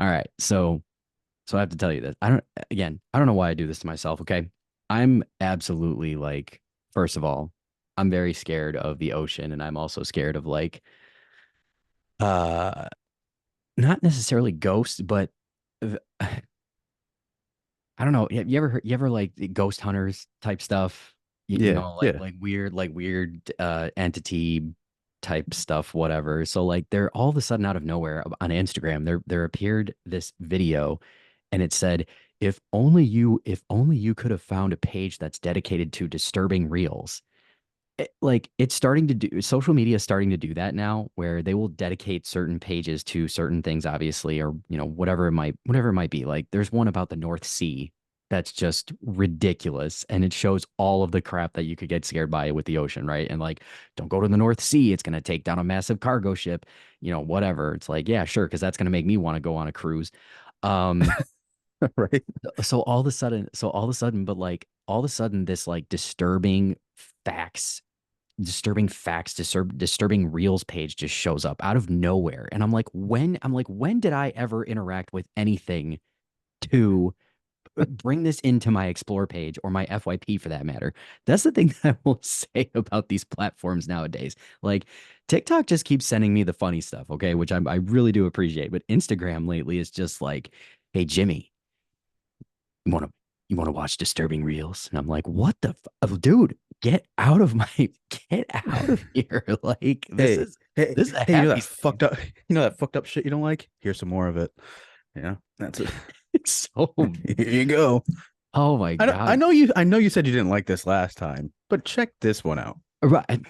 All right. So I have to tell you this. I don't know why I do this to myself, okay? I'm absolutely like, first of all, I'm very scared of the ocean and I'm also scared of like uh not necessarily ghosts, but th- I don't know. You ever heard, you ever like the ghost hunters type stuff? You Yeah, know, yeah. like weird entity type stuff, whatever. So like they're all of a sudden out of nowhere on Instagram, there appeared this video and it said, if only you could have found a page that's dedicated to disturbing reels. Like it's starting to do social media is starting to do that now where they will dedicate certain pages to certain things obviously or whatever it might be. Like there's one about the North Sea that's just ridiculous and it shows all of the crap that you could get scared by with the ocean, right? And like don't go to the North Sea, it's going to take down a massive cargo ship, whatever. It's like, yeah, sure, because that's going to make me want to go on a cruise. Um Right. but like all of a sudden this like facts disturbing reels page just shows up out of nowhere. And when did I ever interact with anything to bring this into my explore page or my FYP for that matter? That's the thing that I will say about these platforms nowadays. Like TikTok just keeps sending me the funny stuff, okay, which I really do appreciate. But Instagram lately is just like, hey, Jimmy, you want to you want to watch disturbing reels? And I'm like, what the dude, get out of here. Like Hey, hey, this is a hey, you know happy that thing. fucked up, you know that fucked up shit you don't like? Here's some more of it. Yeah, that's it. It's so Here you go. oh my I God. know you said you didn't like this last time, but check this one out. Right.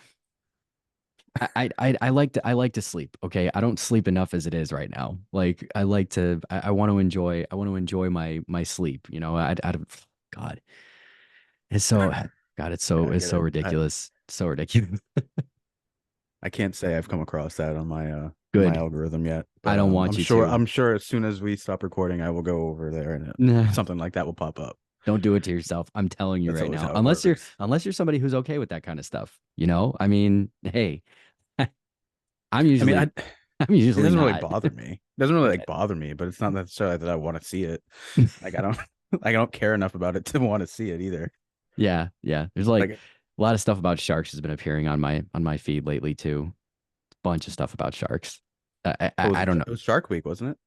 I like to sleep. Okay. I don't sleep enough as it is right now. Like I want to enjoy my sleep, I don't God. It's so God, Yeah, I it's get so it. ridiculous. So ridiculous. I can't say I've come across that on my Good. algorithm yet, I but don't want you to. I'm sure as soon as we stop recording, I will go over there and Nah. something like that will pop up. Don't do it to yourself. I'm telling you That's right always now. how it works. Unless you're somebody who's okay with that kind of stuff, I mean, hey, I'm I mean, usually I'm it usually doesn't really not. bother me. It doesn't really like Yeah. bother me, but it's not necessarily that I want to see it. Like I don't like I don't care enough about it to want to see it either. Yeah, yeah. There's like Like a lot of stuff about sharks has been appearing on my feed lately too. Bunch of stuff about sharks. what was I don't know. it was Shark Week, wasn't it?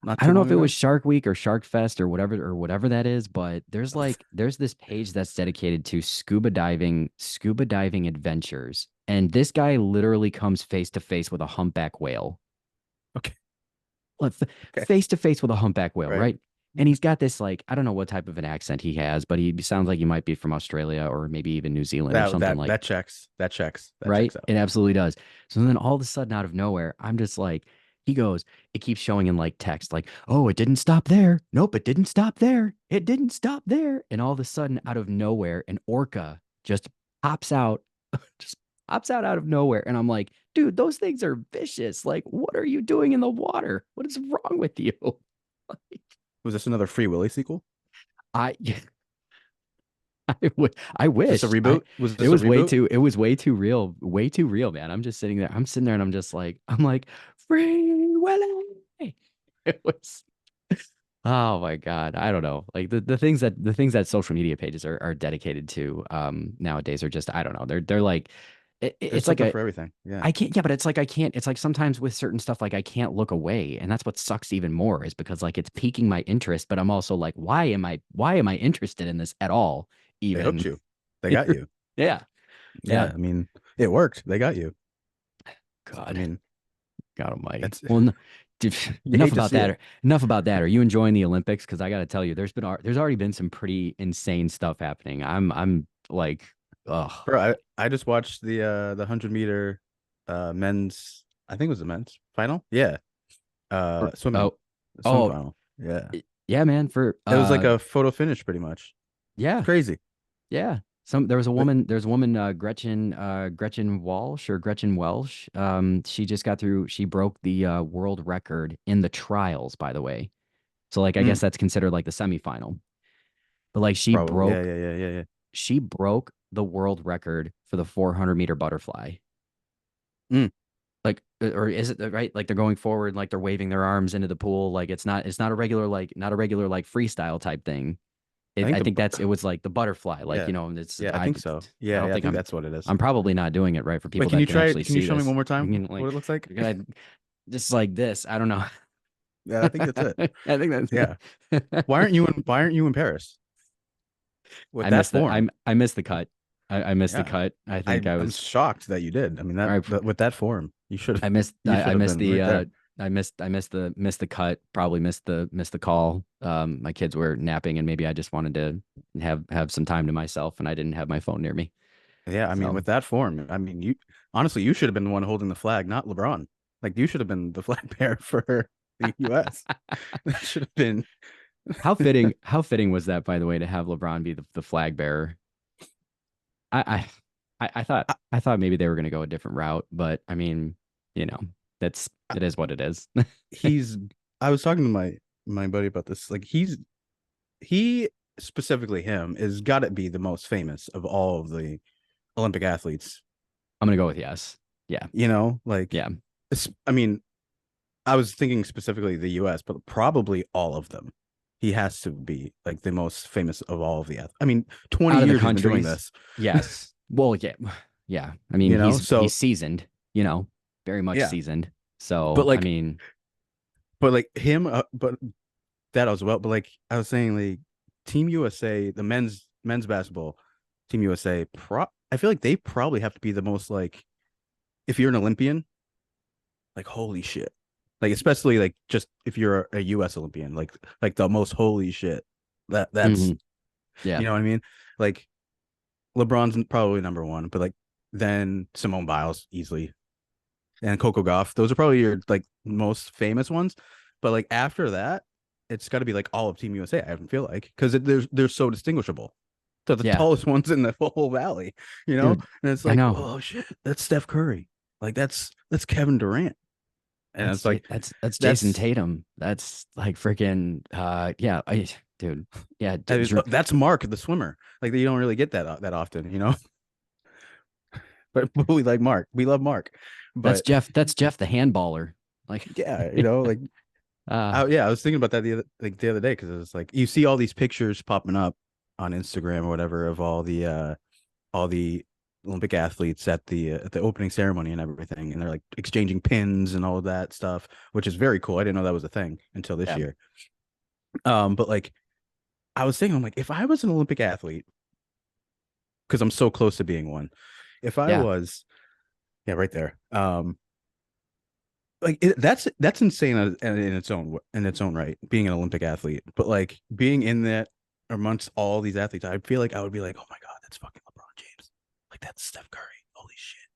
Not I too don't know long if it was ago. Shark Week or Shark Fest or whatever that is, but there's this page that's dedicated to scuba diving adventures. And this guy literally comes face to face with a humpback whale. Okay. Like Okay. face to face with a humpback whale, Right. right? And he's got this like I don't know what type of an accent he has, but he sounds like he might be from Australia or maybe even New Zealand or something like That checks. That checks. That right? checks out. It absolutely does. So then all of a sudden out of nowhere, I'm just like he goes, it keeps showing in like text, like, oh, it didn't stop there. Nope, it didn't stop there. It didn't stop there. And all of a sudden, out of nowhere, an orca just pops out, just pops out of nowhere. And I'm like, dude, those things are vicious. Like, what are you doing in the water? What is wrong with you? Was this another Free Willy sequel? I I Is this a wished I reboot? Was this a reboot? it was way too real, man. I'm sitting there and I'm just like, free Willy. It was oh my God. I don't know. Like the things that social media pages are dedicated to nowadays are just I don't know. They're like There's it's like something a for everything. Yeah. I can't, yeah, but it's like I can't, it's like sometimes with certain stuff, like I can't look away. And that's what sucks even more is because like it's piquing my interest, but I'm also like, why am I interested in this at all? They hooked Even. you. They got you. Yeah. Yeah. Yeah. I mean, it worked. They got you. I God, mean, God almighty. that's Well, dude, you hate to see it. enough about that. Are you enjoying the Olympics? Because I got to tell you, there's already been some pretty insane stuff happening. I'm like, oh, Bro, I just watched the 100 meter men's, I think it was the men's final. Yeah. Swimming. oh, The swim oh, final. Yeah. yeah, man. For It was like a photo finish pretty much. yeah. Crazy. Yeah. But There's a woman, Gretchen Walsh or Gretchen Welsh. She just got through, she broke the world record in the trials, by the way. So like I guess mm, that's considered like the semifinal. But like probably. Yeah. she broke the world record for the 400-meter butterfly. Mm. like or is it right? Like they're going forward, like they're waving their arms into the pool. Like it's not a regular like not a regular like freestyle type thing. I think I think the it was like the butterfly. Like, yeah. it's Yeah, I think so. I Yeah, don't yeah, I think think that's what it is. I'm probably not doing it right for Wait, people can you that can try actually it? Can you see show me this. one more I time mean, what like it looks like? just like this. I don't know. Yeah, I think that's it. I think Yeah. that's Why aren't you in Paris with that form? I missed the cut. I missed the Yeah. cut. I think I I'm was shocked that you did. I mean I that with that form, you should I have missed been the right there. I missed the cut, probably missed the call. My kids were napping and maybe I just wanted to have some time to myself and I didn't have my phone near me. Yeah, I mean So with that form, I mean you honestly you should have been the one holding the flag, not LeBron. Like you should have been the flag bearer for the US. That should have been how fitting was that, by the way, to have LeBron be the flag bearer? I I thought maybe they were gonna go a different route, but I mean, you know, it is what it is. he's I was talking to my buddy about this. Like he specifically him is got to be the most famous of all of the Olympic athletes. I'm gonna go with yes. Yeah. Like Yeah. I mean, I was thinking specifically the US, but probably all of them. He has to be like the most famous of all of the athletes. I mean, 20 Out of the years he's been doing countries, this, yes. Well, yeah. Yeah. I mean, So he's seasoned, very much yeah. seasoned. But So, I like mean, but like him but that as well, but like I was saying like Team USA, the men's basketball Team USA, I feel like they probably have to be the most like if you're an Olympian, like holy shit. Like especially like just if you're a US Olympian, like the most holy shit. That's mhm, yeah. you know what I mean? Like LeBron's probably number one, but like then Simone Biles easily and Coco Gauff. Those are probably your like most famous ones. But like after that, it's got to be like all of Team USA. I feel like because they're so distinguishable. They're the Yeah. tallest ones in the whole valley, Dude, and it's I like, know. oh shit, that's Steph Curry. Like that's Kevin Durant, and it's like That's Jason that's Tatum. That's like freaking yeah, dude. Yeah, that's Mark the swimmer. Like you don't really get that often. But we like Mark. We love Mark, but That's Jeff the handballer. Like yeah, like uh yeah, I was thinking about that the other day because it was like you see all these pictures popping up on Instagram or whatever of all the Olympic athletes at the opening ceremony and everything, and they're like exchanging pins and all of that stuff, which is very cool. I didn't know that was a thing until this yeah. year. But like I was thinking, I'm like, if I was an Olympic athlete, because I'm so close to being one, if I Yeah. was, yeah, right there. Like that's insane in its own right, being an Olympic athlete. But like being in that amongst all these athletes, I feel like I would be like, oh my god, that's fucking LeBron James. Like that's Steph Curry. Holy shit.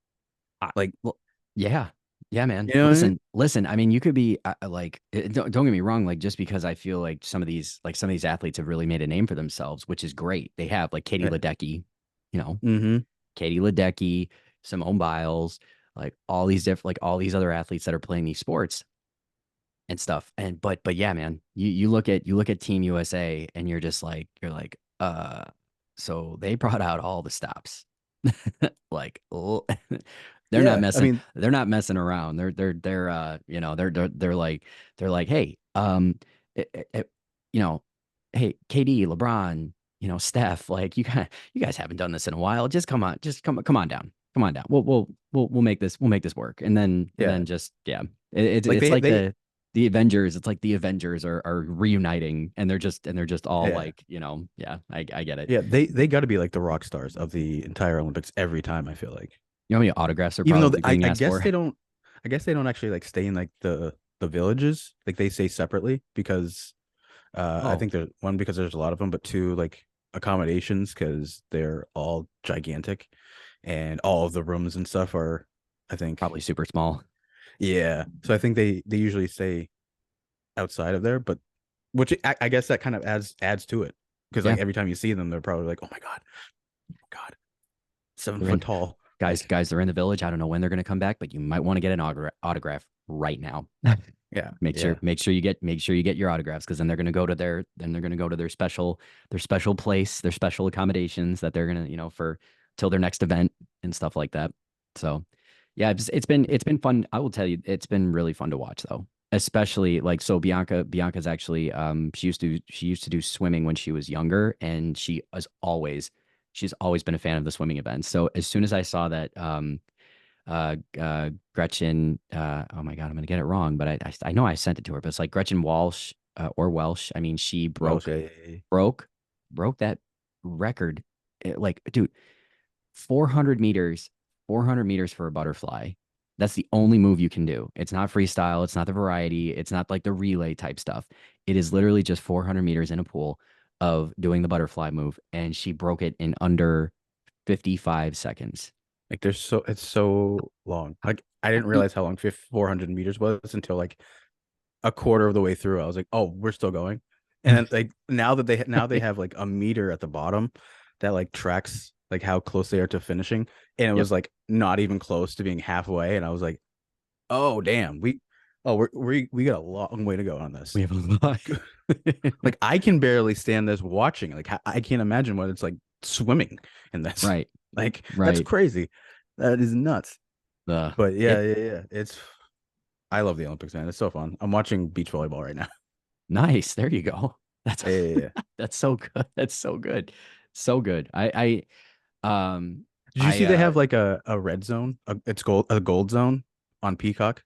I, Like well, yeah. Yeah, man. you know what I mean? Listen. I mean, you could be like, don't get me wrong. Like, just because I feel like some of these athletes have really made a name for themselves, which is great. They have like Katie Ledecky, you know, Mm-hmm. Katie Ledecky, Simone Biles, like all these other athletes that are playing these sports and stuff. And but yeah, man, you look at Team USA and you're like, so they brought out all the stops. Like Yeah. I mean, they're not messing around. They're like, hey, it, it, it- you know, hey, KD, LeBron, Steph, like you guys haven't done this in a while. Just come on down. Come on down. We'll make this work. And yeah. then just yeah. Like It's like they the Avengers. It's like the Avengers are reuniting and they're just all yeah. like, yeah, I get it. Yeah, they got to be like the rock stars of the entire Olympics every time, I feel like. You know how many autographs are Even though probably being I asked guess for? they don't actually like stay in like the villages. Like they stay separately because I Oh, think there's one because there's a lot of them, but two like accommodations because they're all gigantic and all of the rooms and stuff are I think probably super small. yeah. So I think they usually stay outside of there, but which I guess that kind of adds to it because Yeah. like every time you see them, they're probably like, oh my god, seven They're foot in tall. Like guys, they're in the village. I don't know when they're gonna come back, but you might want to get an autograph right now. yeah, yeah, Make sure you get your autographs because then they're gonna go to their special place, their special accommodations that they're gonna, for till their next event and stuff like that. So Yeah, it's been fun. I will tell you, it's been really fun to watch though. Especially like so Bianca's actually she used to do swimming when she was younger and she's always been a fan of the swimming events. So as soon as I saw that Gretchen oh my God, I'm gonna get it wrong, but I know I sent it to her, but it's like Gretchen Walsh or Welsh. I mean, she Well, broke okay. broke broke that record. Like, dude, 400 meters, 400 meters for a butterfly. That's the only move you can do. It's not freestyle. It's not the variety. It's not like the relay type stuff. It is literally just 400 meters in a pool of doing the butterfly move. And she broke it in under 55 seconds. Like there's so it's so long. Like I I didn't mean, realize how long 400 meters was until like a quarter of the way through. I was like, oh, we're still going. And then like now they have like a meter at the bottom that like tracks like how close they are to finishing. And it yep. was like not even close to being halfway. And I was like, oh damn, we got a long way to go on this. We have a lot. Like I can barely stand this watching. Like I can't imagine what it's like swimming in this. Right. Like that's Right. crazy. That is nuts. The But yeah, it yeah, yeah. It's I love the Olympics, man. It's so fun. I'm watching beach volleyball right now. Nice. There you go. That's Yeah, yeah, yeah. that's so good. That's so good. So good. Um Did you I see they have like a red zone? It's gold zone on Peacock.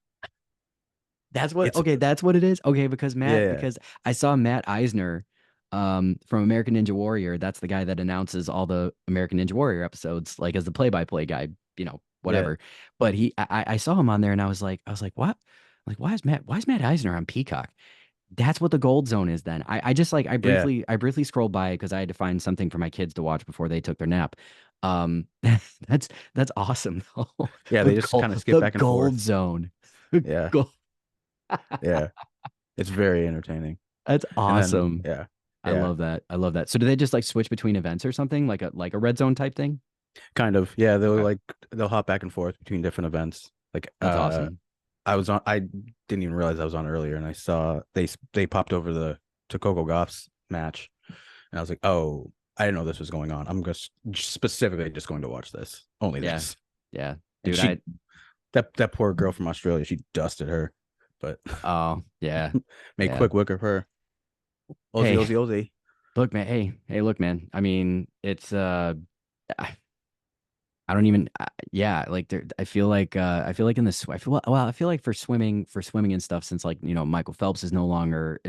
That's what It's okay, that's what it is. Okay, yeah, yeah, because I saw Matt Eisner from American Ninja Warrior. That's the guy that announces all the American Ninja Warrior episodes, like as the play-by-play guy, yeah. whatever. But I saw him on there and I was like, what? Like, why is Matt Eisner on Peacock? That's what the gold zone is then. I just like Yeah. I briefly scrolled by because I had to find something for my kids to watch before they took their nap. That's that's awesome though. Yeah, The they just kind of gold skip the back and gold forth. zone. The Yeah. gold. Yeah. It's very entertaining. That's And then awesome. yeah. I Yeah. love that. I love that. So do they just like switch between events or something like a red zone type thing? Kind of. Yeah, Okay. they'll hop back and forth between different events. Like That's awesome. I didn't even realize I was on earlier and I saw they popped over to Coco Gauff's match and I was like, "Oh, I didn't know this was going on. I'm just specifically just going to watch this. Only Yeah. this." Yeah. And Dude, I that poor girl from Australia, she dusted her. But oh yeah. made Yeah. quick work of her. Ozzy, Hey, Ozzy, Ozzy. look, man. Hey, look, man. I mean, it's I don't even yeah, like there I feel like in this I feel well, I feel like for swimming and stuff since like, Michael Phelps is no longer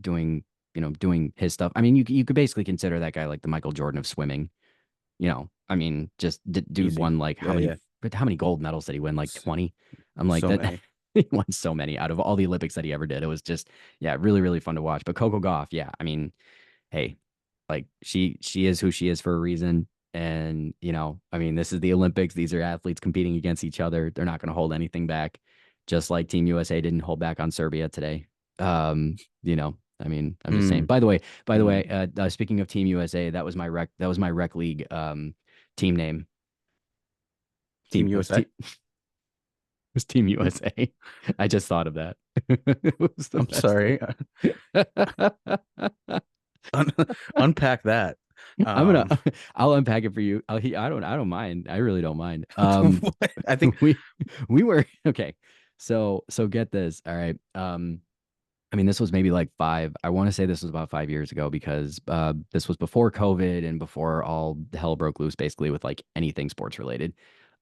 doing his stuff. I mean, you could basically consider that guy like the Michael Jordan of swimming. I mean, just dude Easy. won like Yeah, yeah. how many gold medals did he win? Like 20. I'm like So that many. he won so many out of all the Olympics that he ever did. It was just yeah, really really fun to watch. But Coco Gauff, yeah, I mean, hey, like she is who she is for a reason. And I mean, this is the Olympics. These are athletes competing against each other. They're not going to hold anything back, just like Team USA didn't hold back on Serbia today. I mean, I'm just saying. Mm, By the way, mm. speaking of Team USA, that was my rec league team name. Team Team was USA. team was Team USA. I just thought of that. It was the I'm best thing. sorry. Un- Unpack that. I'm gonna Um, I'll unpack it for you. I don't mind. I really don't mind. I think We we were okay. So get this. All right. I mean, this was maybe like I want to say this was about 5 years ago because this was before COVID and before all hell broke loose basically with like anything sports related.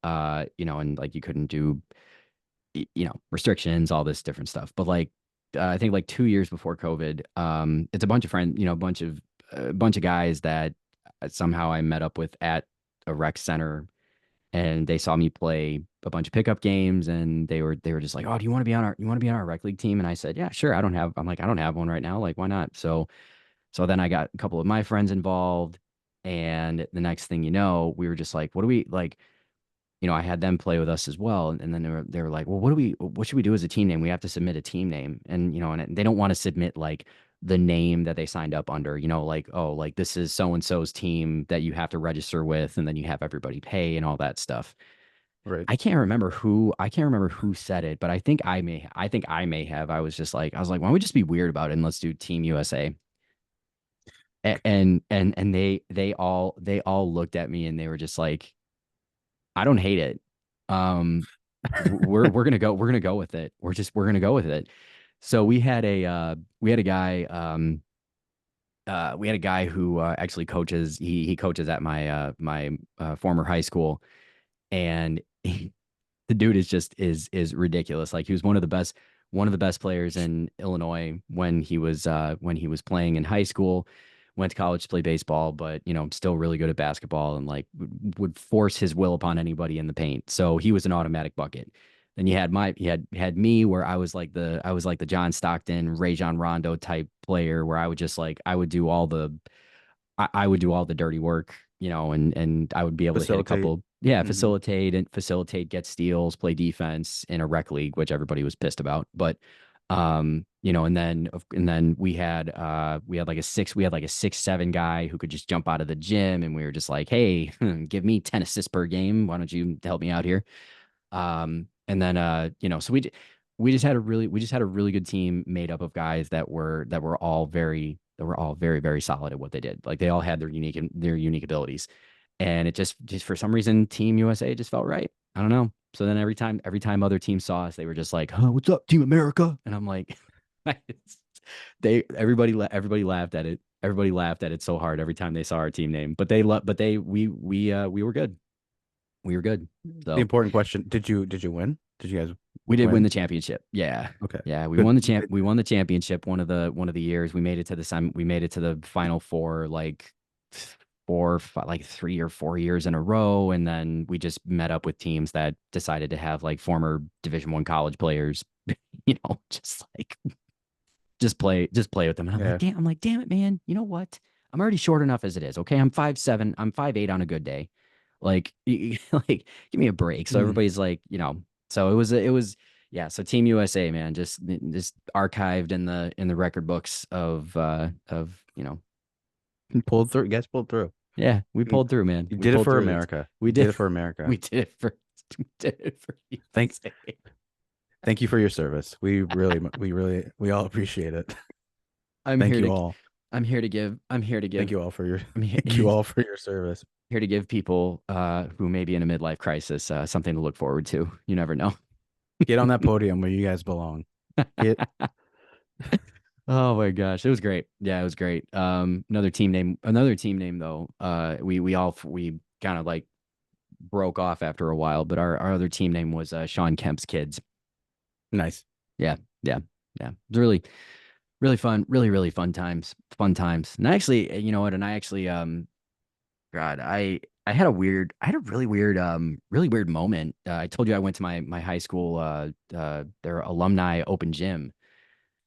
And like you couldn't do restrictions, all this different stuff. But like I think like 2 years before COVID, it's a bunch of friends, a bunch of guys that somehow I met up with at a rec center, and they saw me play a bunch of pickup games, and they were just like, "Oh, do you want to be on our rec league team?" And I said, "Yeah, sure." I don't have one right now. Like, why not? So then I got a couple of my friends involved, and the next thing you know, we were just like, "What do we like?" I had them play with us as well. And then they were like, well, what should we do as a team name? We have to submit a team name. And they don't want to submit like the name that they signed up under, like, oh, like this is so and so's team that you have to register with, and then you have everybody pay and all that stuff. right. I can't remember who said it, but I think I may have. I was like, why don't we just be weird about it and let's do Team USA? And they all looked at me and they were just like, I don't hate it. we're gonna go with it. We're gonna go with it. So we had a guy we had a guy who actually coaches. He coaches at my former high school, and the dude is ridiculous. Like he was one of the best players in Illinois when he was playing in high school. Went to college to play baseball, but still really good at basketball and like would force his will upon anybody in the paint. So he was an automatic bucket. Then you had me where I was like the John Stockton, Rajon Rondo type player where I would just like I would do all the dirty work, and I would be able to hit a Facilitate. couple, yeah, Hmm. facilitate, get steals, play defense in a rec league, which everybody was pissed about. But and then we had like a 6'7" guy who could just jump out of the gym, and we were just like, hey, give me 10 assists per game. Why don't you help me out here? And then so we just had a really good team made up of guys that were all very, very solid at what they did. Like they all had their unique abilities. And it just for some reason, Team USA just felt right. I don't know. So then every time other teams saw us, they were just like, "Huh, what's up, Team America?" And I'm like, everybody laughed at it. Everybody laughed at it so hard every time they saw our team name. But we were good. We were good. The So important question: Did you win? Did you guys we did win win? the championship. Yeah. Okay, Yeah, good. we won the championship one of the years. We made it to the final four like like 3 or 4 years in a row, and then we just met up with teams that decided to have like former Division 1 college players, just like just play with them. And Yeah. I'm like, damn it, man. You know what? I'm already short enough as it is. Okay. I'm 5'7". I'm 5'8" on a good day. Like, like, give me a break. So Mm. everybody's like, so it was, yeah. So Team USA, man, just archived in the record books of, Pulled through. You guys pulled through. yeah, we Mm. pulled through, man. You We did it pulled for through. America. We You did did, it for America. we did it for, we did it for Thank USA. thank you for your service. We all appreciate it. I'm Thank here you to, all. I'm here to Thank give, you all for your I'm here, thank you all for your service. here to give people who may be in a midlife crisis something to look forward to. You never know. Get on that podium where you guys belong. Get Oh my gosh, it was great. Yeah, it was great. Another team name though. We kind of like broke off after a while, but our other team name was Sean Kemp's Kids. nice. Yeah, yeah, yeah. It was really fun, really fun times. And actually, you know what? And I actually, God, I had a really weird moment. I told you I went to my high school, their alumni open gym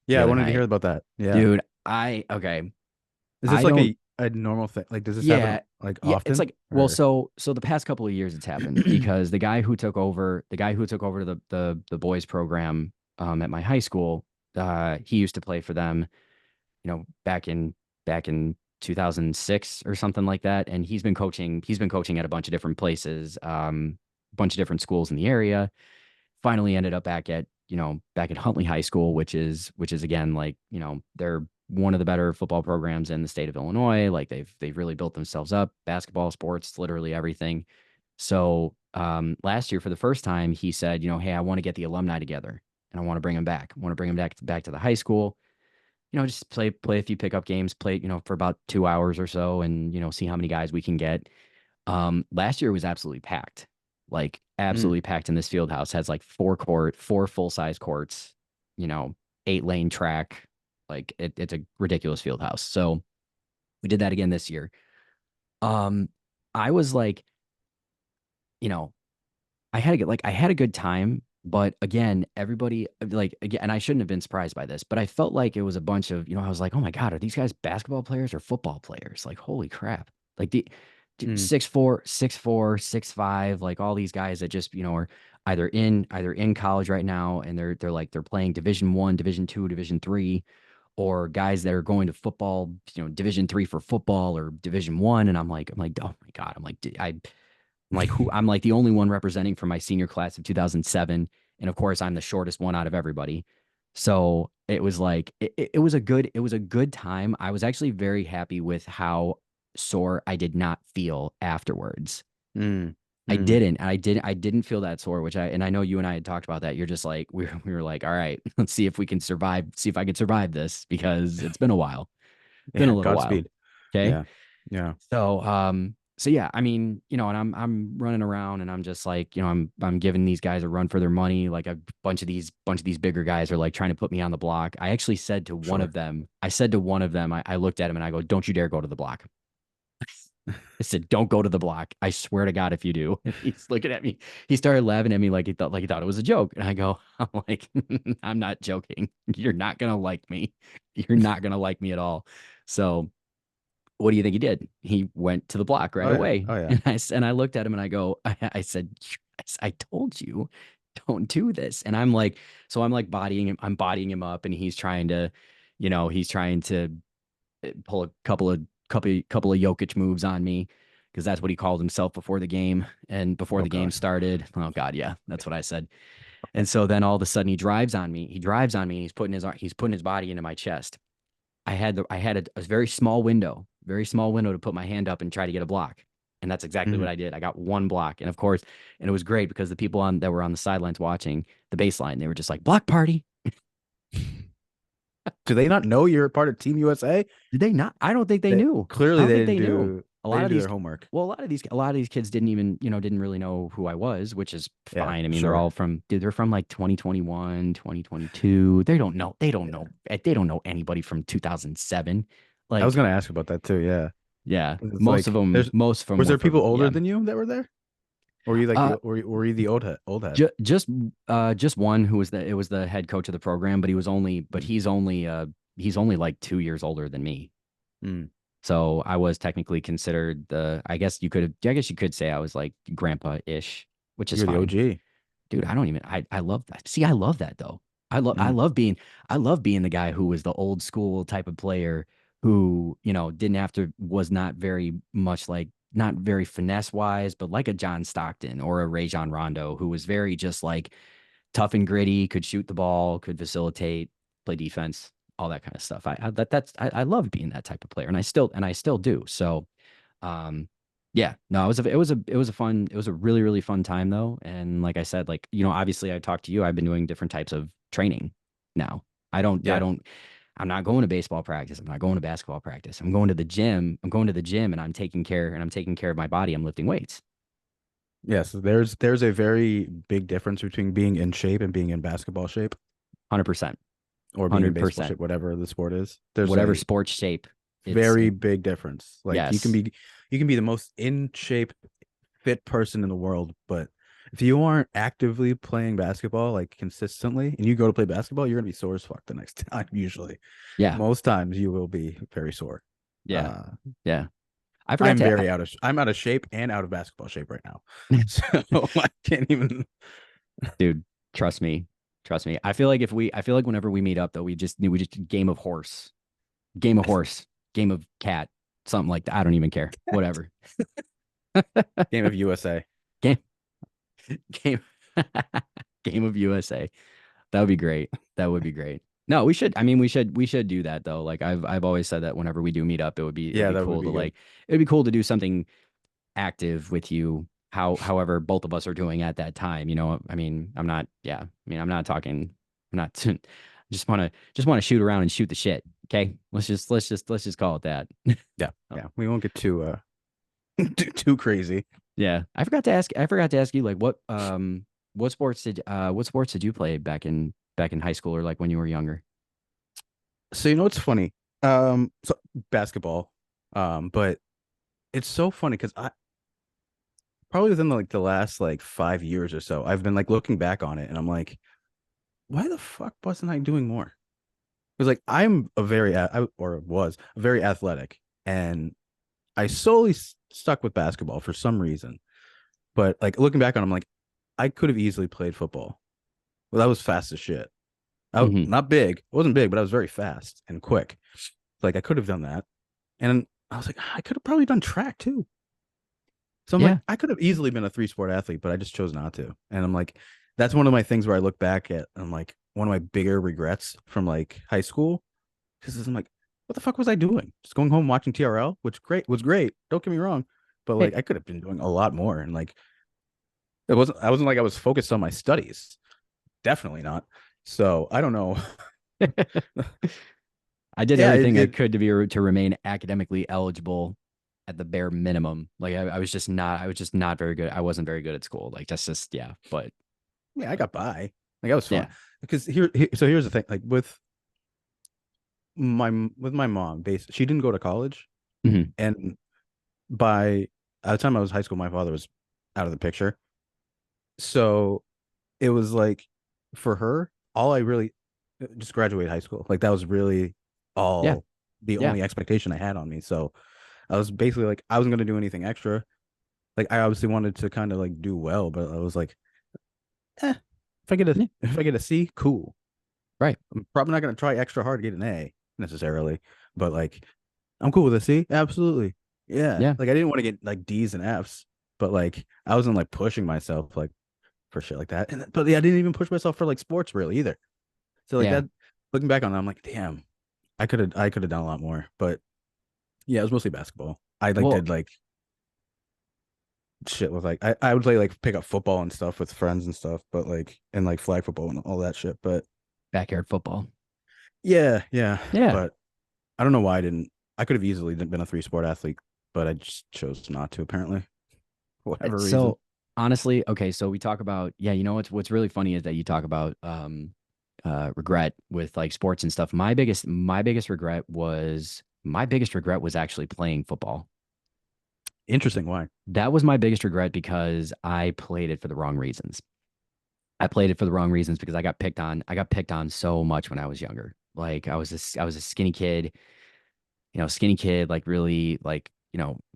the Yeah, I other wanted to hear night. about that. Yeah. Dude, okay. Is this I like don't, a normal thing? Like, does this happen yeah, like yeah. It's often? like, well, Or so the past couple of years it's happened because the guy who took over the boys program at my high school, he used to play for them, back in 2006 or something like that. And he's been coaching at a bunch of different places, a bunch of different schools in the area. Finally ended up back at Huntley High School, which is again like, they're one of the better football programs in the state of Illinois. Like they've really built themselves up, basketball, sports, literally everything. So last year for the first time, he said, hey, I want to get the alumni together and I want to bring them back. I want to bring them back to the high school. Just play a few pickup games, play, for about 2 hours or so, and see how many guys we can get. Last year was absolutely packed, like mm, absolutely packed in this field house. Has like four full size courts, you know, 8-lane track. Like it's a ridiculous field house. So we did that again this year. Um, I was like, you know, I had a good time, but again, everybody like again, and I shouldn't have been surprised by this, but I felt like it was a bunch of, I was like, oh my God, are these guys basketball players or football players? Like, holy crap. Like the mm. 6'4", 6'4", 6'5", like all these guys that just, are either in college right now and they're playing Division 1, Division 2, Division 3, or guys that are going to football, Division 3 for football or Division 1. And I'm like, oh my God. I'm like the only one representing for my senior class of 2007. And of course, I'm the shortest one out of everybody. So it was like, it was a good time. I was actually very happy with how sore I did not feel afterwards. Mm. I Mm. didn't. I didn't feel that sore, and I know you and I had talked about that. You're just like, we were like, all right, let's see if we can survive, see if I can survive this because it's been a while. Been a Yeah, little while. Godspeed. Okay. Yeah. Yeah. So yeah, I mean, and I'm running around and I'm just like, I'm giving these guys a run for their money. Like a bunch of these bigger guys are like trying to put me on the block. I actually said to one Sure. of them, I looked at him and I go, don't you dare go to the block. I said, don't go to the block. I swear to God, if you do. And he's looking at me. He started laughing at me like he thought it was a joke. And I go, I'm like, I'm not joking. You're not gonna like me. You're not gonna like me at all. So what do you think he did? He went to the block right Oh yeah. away. Oh yeah. And I looked at him and I go, I said, I told you, don't do this. And I'm like bodying him, I'm bodying him up, and he's trying to pull a couple of Jokic moves on me because that's what he called himself before the game and before Oh the game God. started. Oh God, yeah, that's what I said. And so then all of a sudden he drives on me. He drives on me and he's putting his body into my chest. I had a very small window to put my hand up and try to get a block. And that's exactly what Mhm. I did. I got one block. And of course, and it was great because the people that were on the sidelines watching the baseline, they were just like, block party. Do they not know you're a part of Team USA? Did they not? I don't think they They knew. I clearly don't they think didn't they knew. do A they lot didn't of do these, their homework. well, a lot of these kids didn't really know who I was, which is Yeah, fine. I mean, sure. they're from like 2021, 2022. Yeah. They don't know anybody from 2007. I was Like, gonna ask about that too. Yeah. yeah, It's like most of them was were there people from, older yeah. than you that were there? Or were you like Uh, were you the old head? just one who was it was the head coach of the program, but Mm. he's only like 2 years older than me. Mm. So I was technically considered I guess you could say I was like grandpa-ish, which is You're the fine. OG. Dude, I love that. See, I love that though. I love I Mm. love being I love being the guy who was the old school type of player who, didn't have to was not very much like not very finesse wise, but like a John Stockton or a Rajon Rondo who was very just like tough and gritty, could shoot the ball, could facilitate, play defense, all that kind of stuff. I love being that type of player, and I still do. So, um, yeah, no, it was a really really fun time though. And like I said, like obviously I talked to you. I've been doing different types of training now. I Yeah. don't. I'm not going to baseball practice. I'm not going to basketball practice. I'm going to the gym. I'm going to the gym, and I'm taking care of my body. I'm lifting weights. Yes, there's a very big difference between being in shape and being in basketball shape 100%. or being in baseball 100%. shape, whatever the sport is. There's Whatever a sports shape, very big difference. Like yes. you can be the most in shape fit person in the world, but if you aren't actively playing basketball like consistently and you go to play basketball, you're gonna be sore as fuck the next time usually. Yeah. Most times you will be very sore. Yeah. Uh Yeah. I forgot to I'm out of shape and out of basketball shape right now. So I can't even. dude, trust me. Trust me. I feel like whenever we meet up though, we just game of horse, game of cat, something like that. I don't even care. Whatever. Game of USA. Game game game of USA. That would be great. That would be great. No, we should. I mean, we should do that though. Like I've always said that whenever we do meet up, it would Yeah, be that would cool be to good. like it would be cool to do something active with you. However both of us are doing at that time. I mean, I'm not. Yeah, I mean, I'm not talking. I'm not. just want to shoot around and shoot the shit. Okay, let's just call it that. Yeah, Oh, yeah. We won't get too too crazy. yeah, I forgot to ask you like what sports did you play back in high school or like when you were younger? So what's funny? So basketball. But it's so funny because I probably within like the last like 5 years or so, I've been like looking back on it and I'm like, why the fuck wasn't I doing more? Because like I'm a very or was very athletic, and I solely stuck with basketball for some reason. But like looking back on, it, I'm like, I could have easily played football. Well, that was fast as shit. Hmm. Not big, I wasn't big, but I was very fast and quick. Like I could have done that, and I was like, I could have probably done track too. So I'm like, Yeah. I could have easily been a three sport athlete, but I just chose not to. And I'm like, that's one of my things where I look back at. I'm like, one of my bigger regrets from like high school, because I'm like, what the fuck was I doing? Just going home watching TRL, which was great. Don't get me wrong, but like Hey, I could have been doing a lot more. And like I wasn't like I was focused on my studies. Definitely not. So I don't know. I did Yeah, everything I could to remain academically eligible at the bare minimum. Like I was just not very good. I wasn't very good at school. Like that's just yeah. But yeah, I got by. Like that was fun. yeah. Because so here's the thing. Like with my mom, she didn't go to college, Mhm. and by the time I was high school, my father was out of the picture. So it was like for her, all I really just graduate high school. Like that was really Yeah. all the Yeah. only expectation I had on me. So I was basically like I wasn't gonna do anything extra. Like I obviously wanted to kind of like do well, but I was like, Yeah. if I get a C, cool. Right. I'm probably not gonna try extra hard to get an A necessarily, but like I'm cool with a C. Absolutely. Yeah. Yeah. Like I didn't want to get like D's and F's, but like I wasn't like pushing myself like for shit like that. But yeah, I didn't even push myself for like sports really either. So like Yeah. that, looking back on it, I'm like, damn, I could have done a lot more. But yeah, it was mostly basketball. I like Well, did like shit with like I would play like pick up football and stuff with friends and stuff, but like and like flag football and all that shit. But backyard football. yeah, yeah. Yeah. But I don't know why I didn't. I could have easily been a three sport athlete, but I just chose not to apparently for whatever reason. So honestly, okay, so we talk about yeah, you know what's really funny is that you talk about regret with like sports and stuff. My biggest regret was actually playing football. Interesting. Why? That was my biggest regret because I played it for the wrong reasons. I played it for the wrong reasons because I got picked on. I got picked on so much when I was younger. Like I was a skinny kid, skinny kid, like really like,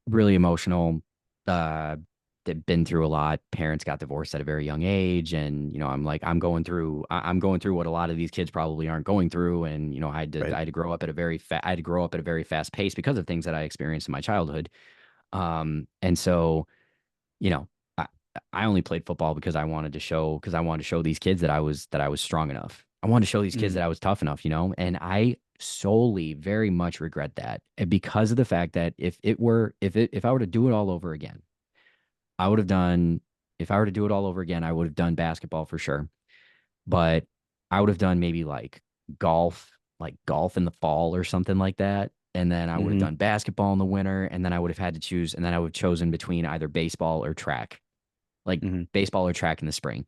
really emotional. Uh that been through a lot. Parents got divorced at a very young age. And, I'm going through what a lot of these kids probably aren't going through. And, Right. I had to grow up at a I had to grow up at a very fast pace because of things that I experienced in my childhood. And so, you know, I, I only played football because I wanted to show these kids that I was strong enough. I wanted to show these kids Mm, that I was tough enough, and I solely very much regret that. And because of the fact that if I were to do it all over again, I would have done if I were to do it all over again, I would have done basketball for sure. But I would have done maybe like golf in the fall or something like that. And then I would have hmm done basketball in the winter. And then I would have had to choose. And then I would have chosen between either baseball or track, like hmm baseball or track in the spring.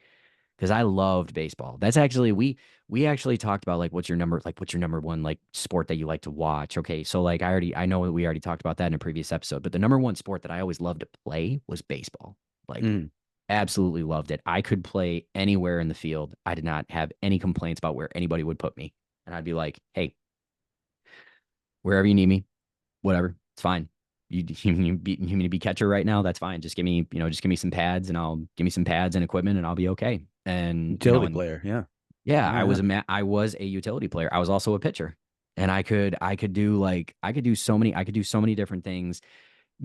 Because I loved baseball. That's actually we actually talked about what's your number one like sport that you like to watch. Okay. So like I know that we already talked about that in a previous episode, but the number one sport that I always loved to play was baseball. Like mm. absolutely loved it. I could play anywhere in the field. I did not have any complaints about where anybody would put me. And I'd be like, hey, wherever you need me, whatever, it's fine. You need to be catcher right now? That's fine. Just give me some pads and I'll give me some pads and equipment and I'll be okay. And, Utility and player. Yeah. yeah, Yeah. Yeah. I was a utility player. I was also a pitcher. And I could do so many different things.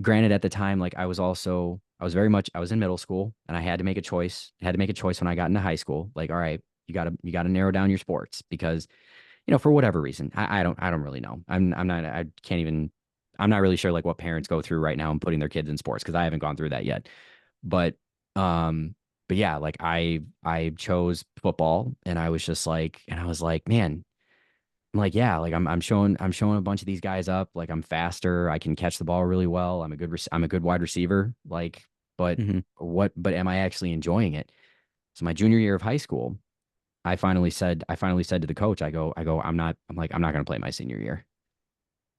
Granted, at the time, like I was in middle school and I had to make a choice. I had to make a choice when I got into high school. Like, all right, you gotta narrow down your sports because, for whatever reason, I don't really know. I can't even I'm not really sure like what parents go through right now and putting their kids in sports because I haven't gone through that yet. But um but yeah, like I chose football and I was like, man, I'm like, yeah, like I'm showing a bunch of these guys up. Like I'm faster. I can catch the ball really well. I'm a good wide receiver. Like, but hmm but am I actually enjoying it? So my junior year of high school, I finally said to the coach, I'm not going to play my senior year.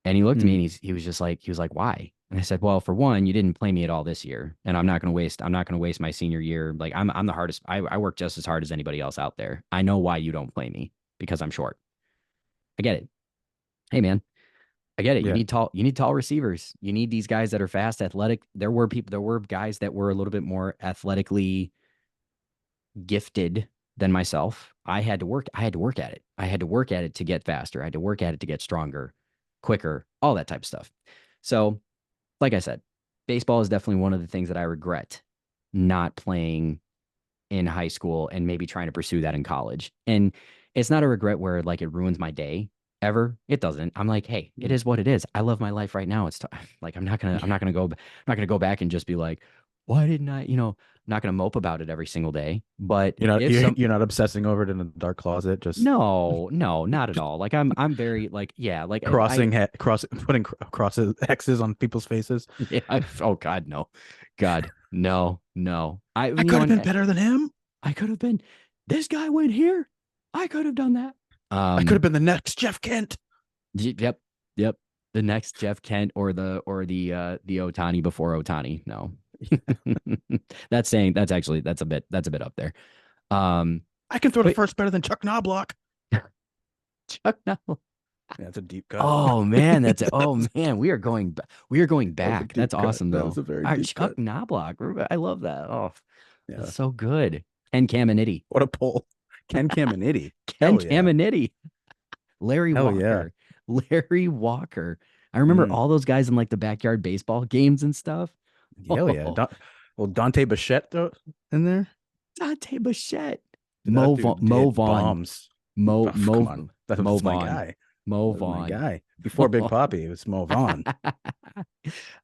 And he looked at me and he was like, why? And I said, well, for one, you didn't play me at all this year, and I'm not going to waste my senior year. Like I'm the hardest. I work just as hard as anybody else out there. I know why you don't play me because I'm short. I get it. Hey man, I get it. Yeah. You need tall receivers. You need these guys that are fast, athletic. There were guys that were a little bit more athletically gifted than myself. I had to work at it. I had to work at it to get faster. I had to work at it to get stronger, quicker, all that type of stuff. So, like I said, baseball is definitely one of the things that I regret not playing in high school and maybe trying to pursue that in college. And it's not a regret where like it ruins my day ever. It doesn't. I'm like, hey, it Mm. is what it is. I love my life right now. Like I'm not gonna go back and just be like, why didn't I, not gonna mope about it every single day. But You're not if you're, some you're not obsessing over it in a dark closet, just no, no, not at all. Like I'm very like yeah, like putting crosses X's on people's faces. yeah, oh God, no. God, no, no. I You could know, have been and better than him. I could have been this guy went here. I could have done that. I could have been the next Jeff Kent. Yep, yep. The next Jeff Kent or the Otani before Otani. No. That's a bit up there. Um I can throw the but first better than Chuck Knobloch. Chuck Noll. Yeah, it's a deep cut. Oh man, that's it. That Oh was man, we are going a back. That's deep cut. awesome That was though. a very All right, deep Chuck cut. Knobloch. I love that. Oh, Yeah. that's so good. Ken Caminiti. What a pull. Ken Caminiti. Ken Hell yeah. Caminiti. Larry Hell yeah. Walker. Larry Walker. I remember Mm. all those guys in like the backyard baseball games and stuff. Hell yeah. Oh, Well, Dante Bichette in there. Dante Bichette. That dude Mo hit Vaughn. bombs. Mo Oh, come Mo on. That Mo was my Vaughn. guy. Mo That was my Vaughn. guy. Before Big Poppy, it was Mo Vaughn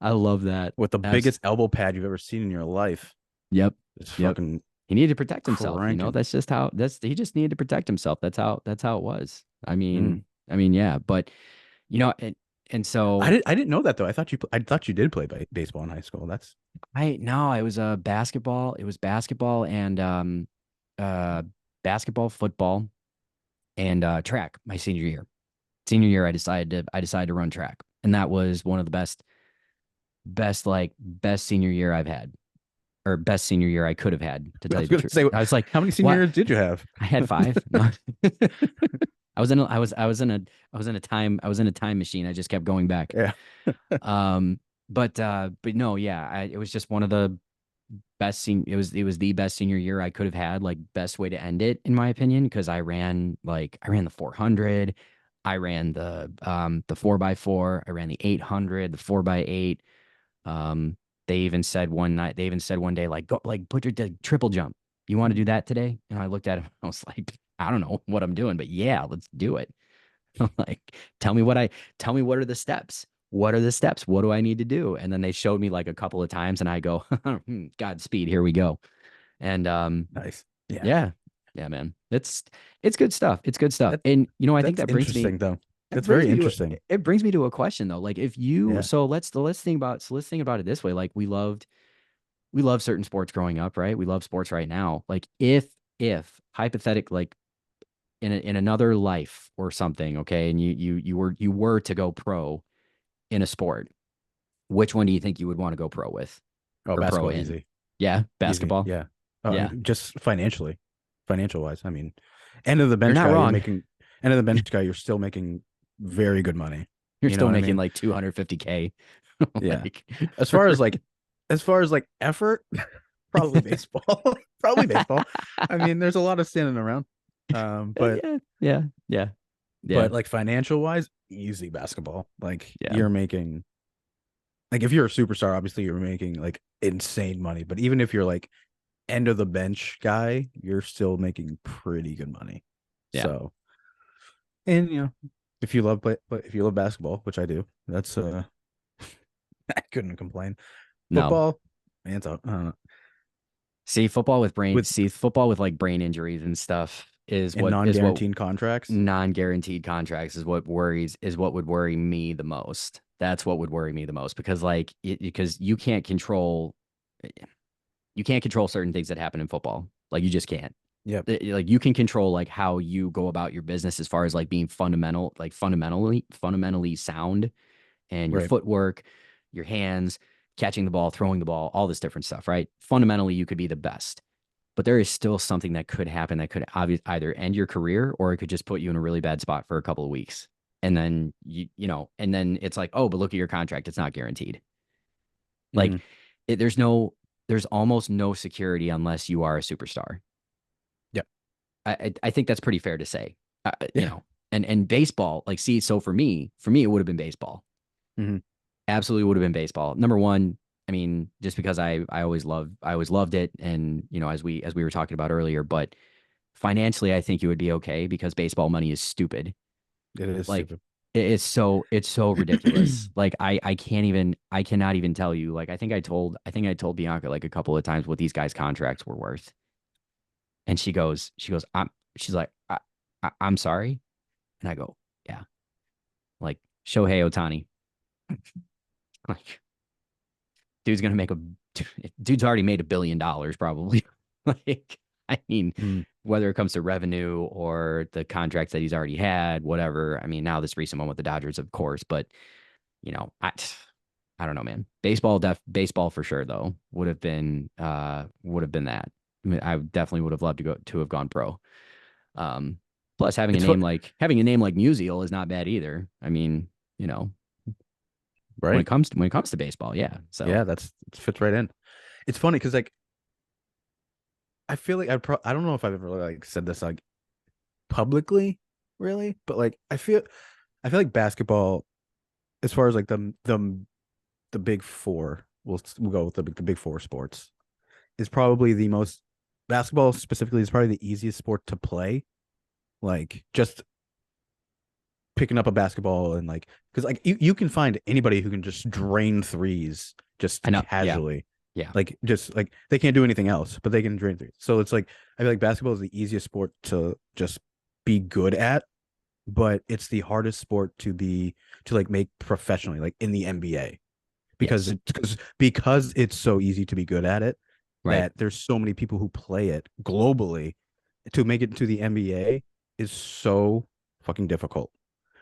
I love that. with the biggest elbow pad you've ever seen in your life. Yep. It's Yep. fucking He needed to protect himself. cranking. That's just how he just needed to protect himself. That's how it was. Mm. I mean, yeah, but and so I didn't know that though. I thought you did play baseball in high school. That's no, it was basketball. It was basketball and uh basketball, football, and track my senior year. Senior year I decided to run track. And that was one of the best senior year I've had. Or best senior year I could have had, to I tell was you the gonna truth. say, I was like, how many senior what? years did you have? I had 5. No. I was in a time machine. I just kept going back. Yeah. But no, yeah, it was just one of the it was the best senior year I could have had, like best way to end it in my opinion, because I ran the 400, I ran the 4x4, I ran the 800, the 4x8. Um, they even said one day, like, go, like, put your triple jump. You want to do that today? And I looked at him. I was like, I don't know what I'm doing, but yeah, let's do it. I'm like, tell me what are the steps? What are the steps? What do I need to do? And then they showed me like a couple of times, and I go, Godspeed, here we go. And Nice. Yeah. yeah, yeah, man, it's good stuff. It's good stuff. That, And I think that's that brings me interesting though. it That's brings very me to interesting. it brings me to a question though. Like if you Yeah. so let's think about it this way. Like we love certain sports growing up, right? We love sports right now. Like if hypothetic like in another life or something, okay, and you were to go pro in a sport, which one do you think you would want to go pro with Oh, or pro basketball in? easy. Yeah, Easy. basketball. Yeah. Yeah, Just financially, financial wise. I mean, end of the you're bench not guy, wrong. you're still making very good money. You're You know still what I making mean? like 250K. Yeah. Like, As far as like, effort, probably baseball. Probably baseball. I mean, there's a lot of standing around. But yeah, like financial wise, easy basketball. Like yeah. you're making, like if you're a superstar, obviously you're making like insane money. But even if you're like end of the bench guy, you're still making pretty good money. Yeah. So, and if you love if you love basketball, which I do, that's I couldn't complain. No. Football, man, it's See, football with like brain injuries and stuff and non-guaranteed contracts. non-guaranteed contracts is what would worry me the most. That's what would worry me the most because because you can't control certain things that happen in football. Like you just can't. Yep. Like you can control like how you go about your business as far as like being fundamentally sound and your Right. footwork, your hands, catching the ball, throwing the ball, all this different stuff, right? Fundamentally, you could be the best, but there is still something that could happen that could either end your career or it could just put you in a really bad spot for a couple of weeks. And then and then it's like, oh, but look at your contract; it's not guaranteed. Like Mhm. there's almost no security unless you are a superstar. Yep. I think that's pretty fair to say. Yeah. And baseball, like, see, so for me, it would have been baseball. Mhm. Absolutely would have been baseball. Number one, I mean, just because I always loved it, and as we were talking about earlier, but financially, I think it would be okay because baseball money is stupid. It is Like, stupid. It's so ridiculous. Like I cannot even tell you. Like I think I told Bianca like a couple of times what these guys' contracts were worth. And she goes, she's like, I'm sorry. And I go, yeah, like Shohei Otani. Like dude's gonna make a dude's already made $1 billion probably. Like, I mean, Mm. whether it comes to revenue or the contracts that he's already had, whatever. I mean, now this recent one with the Dodgers, of course, but you know, I don't know, man. Baseball for sure though would have been that. I mean, I definitely would have loved to have gone pro. Um, plus It's fu- having a name like Musial is not bad either. I mean, you know, right. when it comes to baseball, yeah. So Yeah, it fits right in. It's funny because like I feel like I don't know if I've ever like said this like publicly, really, but like I feel like basketball, as far as like the big four, we'll go with the big four sports, is probably the most basketball specifically is probably the easiest sport to play. Like just picking up a basketball and like because like you can find anybody who can just drain threes just I know, yeah, casually. yeah, Like just like they can't do anything else, but they can drain threes. So it's like I feel like basketball is the easiest sport to just be good at, but it's the hardest sport to like make professionally, like in the NBA. yes, Because it's so easy to be good at it right, that there's so many people who play it globally. To make it to the NBA is so fucking difficult.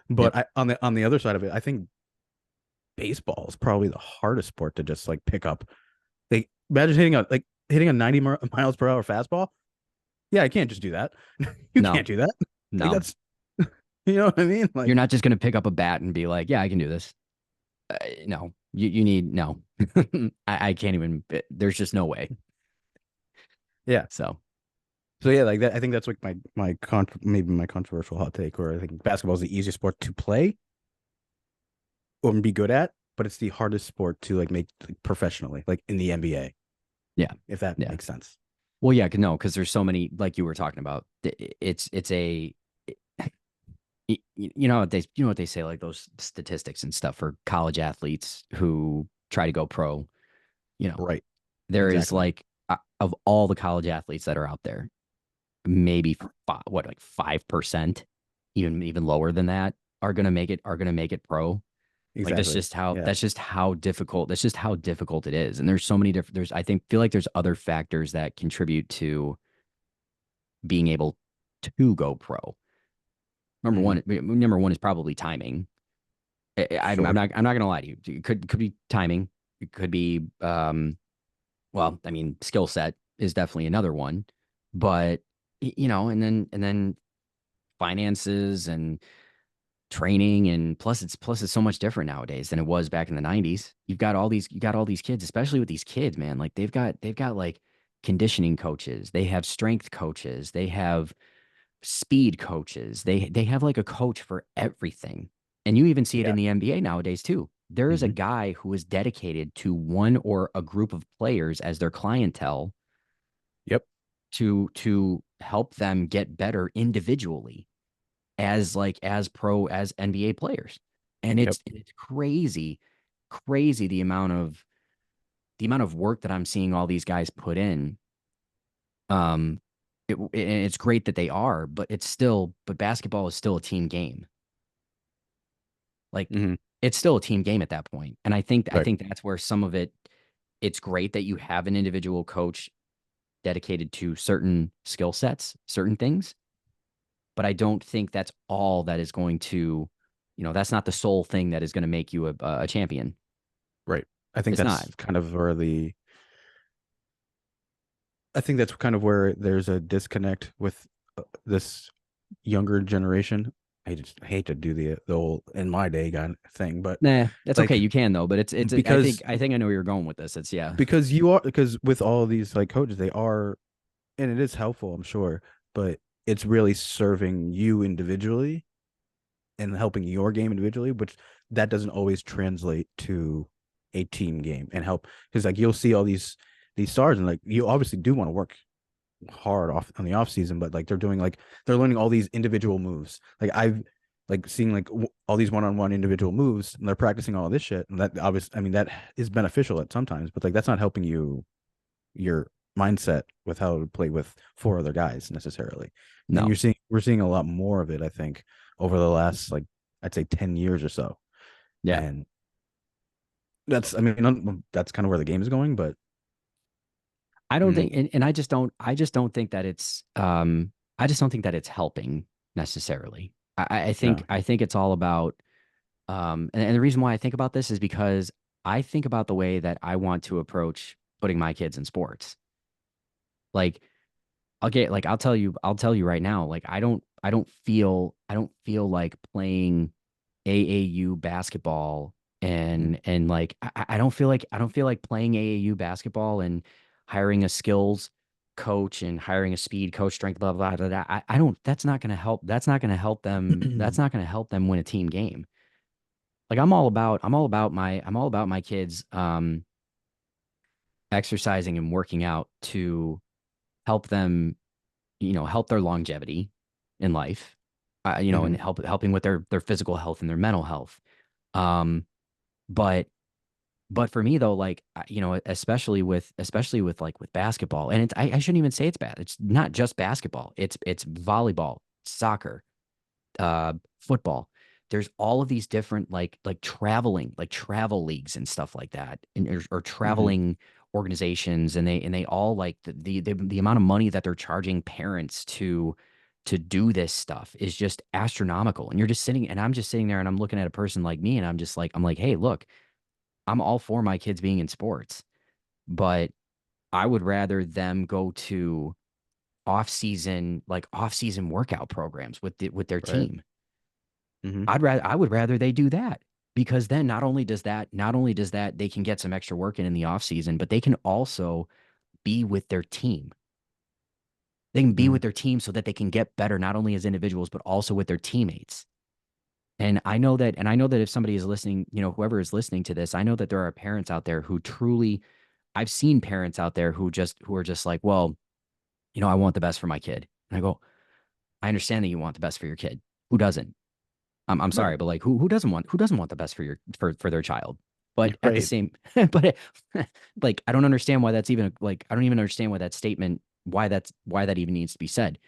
yep. But on the other side of it, I think baseball is probably the hardest sport to just like pick up. Like imagine hitting a 90 miles per hour fastball. Yeah, I can't just do that. You No, can't do that. Like no, that's you know what I mean? you're Like not just gonna pick up a bat and be like, yeah, I can do this. No, you need no. I can't even. There's just no way. yeah. So So yeah, like that. I think that's like maybe my controversial hot take, or I think basketball is the easiest sport to play or be good at, but it's the hardest sport to like make like, professionally, like in the NBA, yeah, if that yeah. makes sense. Well, yeah, no, because there's so many, like you were talking about. It's a you know what they say, like those statistics and stuff for college athletes who try to go pro. You know, Right. there is Exactly. like of all the college athletes that are out there, maybe like 5%, even lower than that, are gonna make it pro. Like Exactly. Yeah. that's just how difficult it is. And there's so many different there's I think feel like there's other factors that contribute to being able to go pro. Hmm. Number one is probably timing. Sure. I'm not gonna lie to you. It could be timing. It could be well, I mean, skill set is definitely another one, but you know, and then finances and training, and plus it's so much different nowadays than it was back in the 90s. You got all these kids, especially with these kids, man. Like they've got like conditioning coaches, they have strength coaches, they have speed coaches. They have like a coach for everything. And you even see it in Yeah. the NBA nowadays too. There is a Hmm. guy who is dedicated to one or a group of players as their clientele Yep. to help them get better individually as NBA players. And Yep. it's crazy the amount of work that I'm seeing all these guys put in. Um it's great that they are, but but basketball is still a team game. Like Hmm. it's still a team game at that point. And I Right. think that's where some of it it's great that you have an individual coach dedicated to certain skill sets, certain things, but I don't think that's all that is going to, that's not the sole thing that is going to make you a champion. Right. I think It's not. that's kind of where the I think that's kind of where there's a disconnect with this younger generation. I just hate to do the old in my day kind of thing, but Nah, that's okay. like You can though, but it's because I think I know where you're going with this. It's yeah. because with all of these like coaches, they are and it is helpful, I'm sure, but it's really serving you individually and helping your game individually, which that doesn't always translate to a team game and help because like you'll see all these stars and like you obviously do want to work hard off on the off season, but like they're doing like they're learning all these individual moves. Like like seeing like all these one-on-one individual moves, and they're practicing all of this shit, and that obviously, I mean, that is beneficial at sometimes, but like that's not helping your mindset with how to play with four other guys necessarily. And No. we're seeing a lot more of it, I think, over the last like I'd say 10 years or so. Yeah. And that's, I mean, that's kind of where the game is going, but I don't mm, think, and I just don't think that it's, I just don't think that it's helping necessarily. no. I think it's all about, and the reason why I think about this is because I think about the way that I want to approach putting my kids in sports. Like, I'll tell you right now, like, I don't feel like playing AAU basketball Mm. and like I don't feel like playing AAU basketball and hiring a skills coach and hiring a speed coach, strength, blah blah blah. Blah. I don't. That's not going to help. That's not going to help them. That's not going to help them win a team game. Like I'm all about my kids exercising and working out to help them, you know, help their longevity in life. You know, and Hmm. helping with their physical health and their mental health. Um, but for me though, like you know, especially with like with basketball, and I shouldn't even say it's bad. It's not just basketball. It's volleyball, soccer, football. There's all of these different like traveling, like travel leagues and stuff like that, and or Hmm. traveling organizations, and they all like the amount of money that they're charging parents to do this stuff is just astronomical. And you're just sitting, and I'm just sitting there, and I'm looking at a person like me, and I'm like, hey, look, I'm all for my kids being in sports, but I would rather them go to off season workout programs with their Right. team. Hmm. I would rather they do that because then not only does that they can get some extra work in the off season, but they can also be with their team. They can be Hmm. with their team so that they can get better not only as individuals but also with their teammates. And I know that if somebody is listening, you know, whoever is listening to this, I know that there are parents out there who truly I've seen parents out there who are just like, well, you know, I want the best for my kid. And I go, I understand that you want the best for your kid. Who doesn't? I'm Right. sorry, but like who doesn't want the best for for their child? But at the Right. same but like I don't understand why that's even like I don't even understand why that statement why that even needs to be said.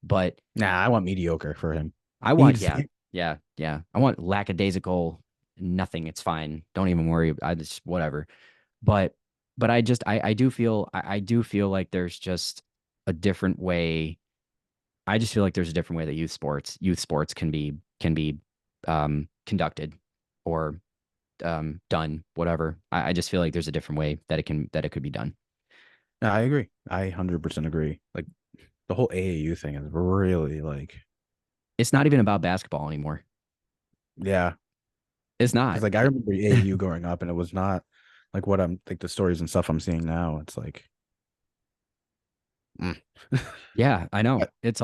But Nah, I want mediocre for him. I He want needs yeah, yeah, yeah. I want lackadaisical nothing. It's fine. Don't even worry. I just whatever. But I do feel I do feel like there's just a different way. I just feel like there's a different way that youth sports can be conducted or done, whatever. I just feel like there's a different way that it could be done. No, I agree. I 100% agree. Like the whole AAU thing is really like, It's not even about basketball anymore. yeah, It's not. because like I remember AAU growing up, and it was not like what I'm like the stories and stuff I'm seeing now. It's like, mm. Yeah, I know. But, It's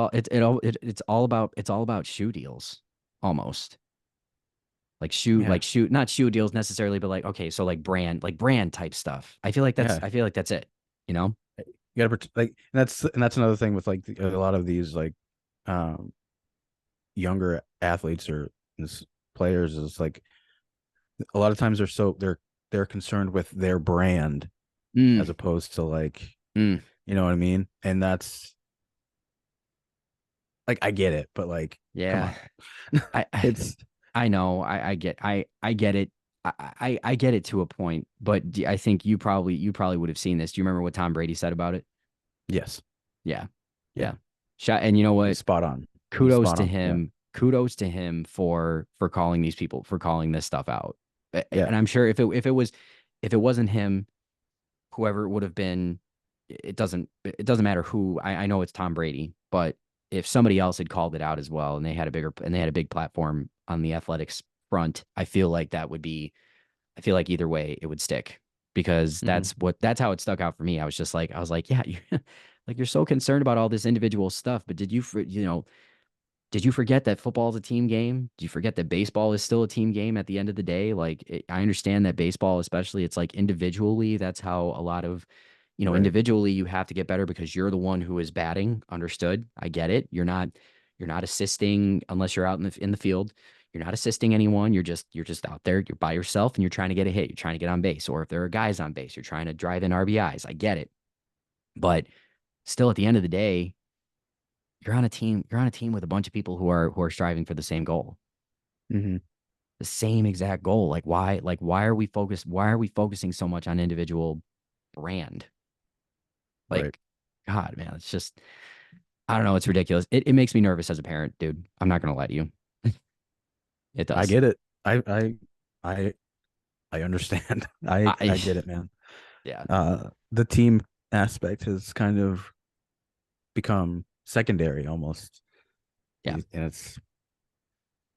all about shoe deals almost. yeah, Like shoe not shoe deals necessarily, but like okay, so like brand type stuff. yeah. I feel like that's it, you know? You gotta like, and that's another thing with like a lot of these like um younger athletes or players is like a lot of times they're concerned with their brand Mm, as opposed to like, mm, you know what I mean? And that's like I get it, but like come yeah. on. I It's I know. I get it. I get it to a point, but I think you probably would have seen this. Do you remember what Tom Brady said about it? yes. Yeah. Yeah. Yeah. Shot and you know He's what? spot on. He's Kudos spot to on. Yeah. him. Kudos to him for calling these people for calling this stuff out. Yeah. And I'm sure if it wasn't him, whoever it would have been, it doesn't matter who. I know it's Tom Brady, but if somebody else had called it out as well and they had a big platform on the athletics front, I feel like that would be I feel like either way it would stick because Hmm. that's how it stuck out for me. I was like, yeah, you like you're so concerned about all this individual stuff, but you know, did you forget that football is a team game? Do you forget that baseball is still a team game at the end of the day? I understand that baseball, especially, it's like individually, that's how a lot of, Right. individually you have to get better because you're the one who is batting. Understood. I get it. You're not assisting unless you're out in the field. You're not assisting anyone. You're just out there. You're by yourself and you're trying to get a hit. You're trying to get on base. Or if there are guys on base, you're trying to drive in RBIs. I get it. But still at the end of the day, you're on a team with a bunch of people who are striving for the same goal. Mm-hmm. The same exact goal. Why are we focusing so much on individual brand? Right. Like, God, man, it's just I don't know, it's ridiculous. It makes me nervous as a parent, dude. I'm not gonna lie to you. It I does. get it. I I understand. I I get it, man. yeah, The team aspect has kind of become secondary almost. yeah. And it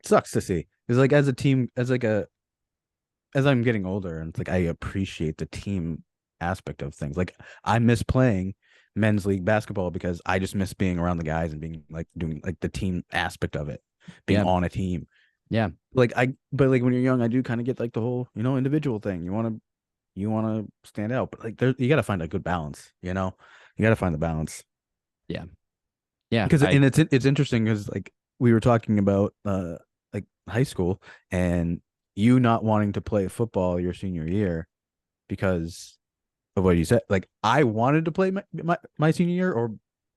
sucks to see. It's like as a team, as I'm getting older, and it's like I appreciate the team aspect of things. Like I miss playing men's league basketball because I just miss being around the guys and being like doing like the team aspect of it, being Yeah. on a team. Yeah. But like when you're young, I do kind of get like the whole, individual thing. You want to stand out, but like you got to find a good balance, you got to find the balance. Yeah. Yeah. Because I and it's interesting because like we were talking about like high school and you not wanting to play football your senior year because of what you said. Like I wanted to play my senior year or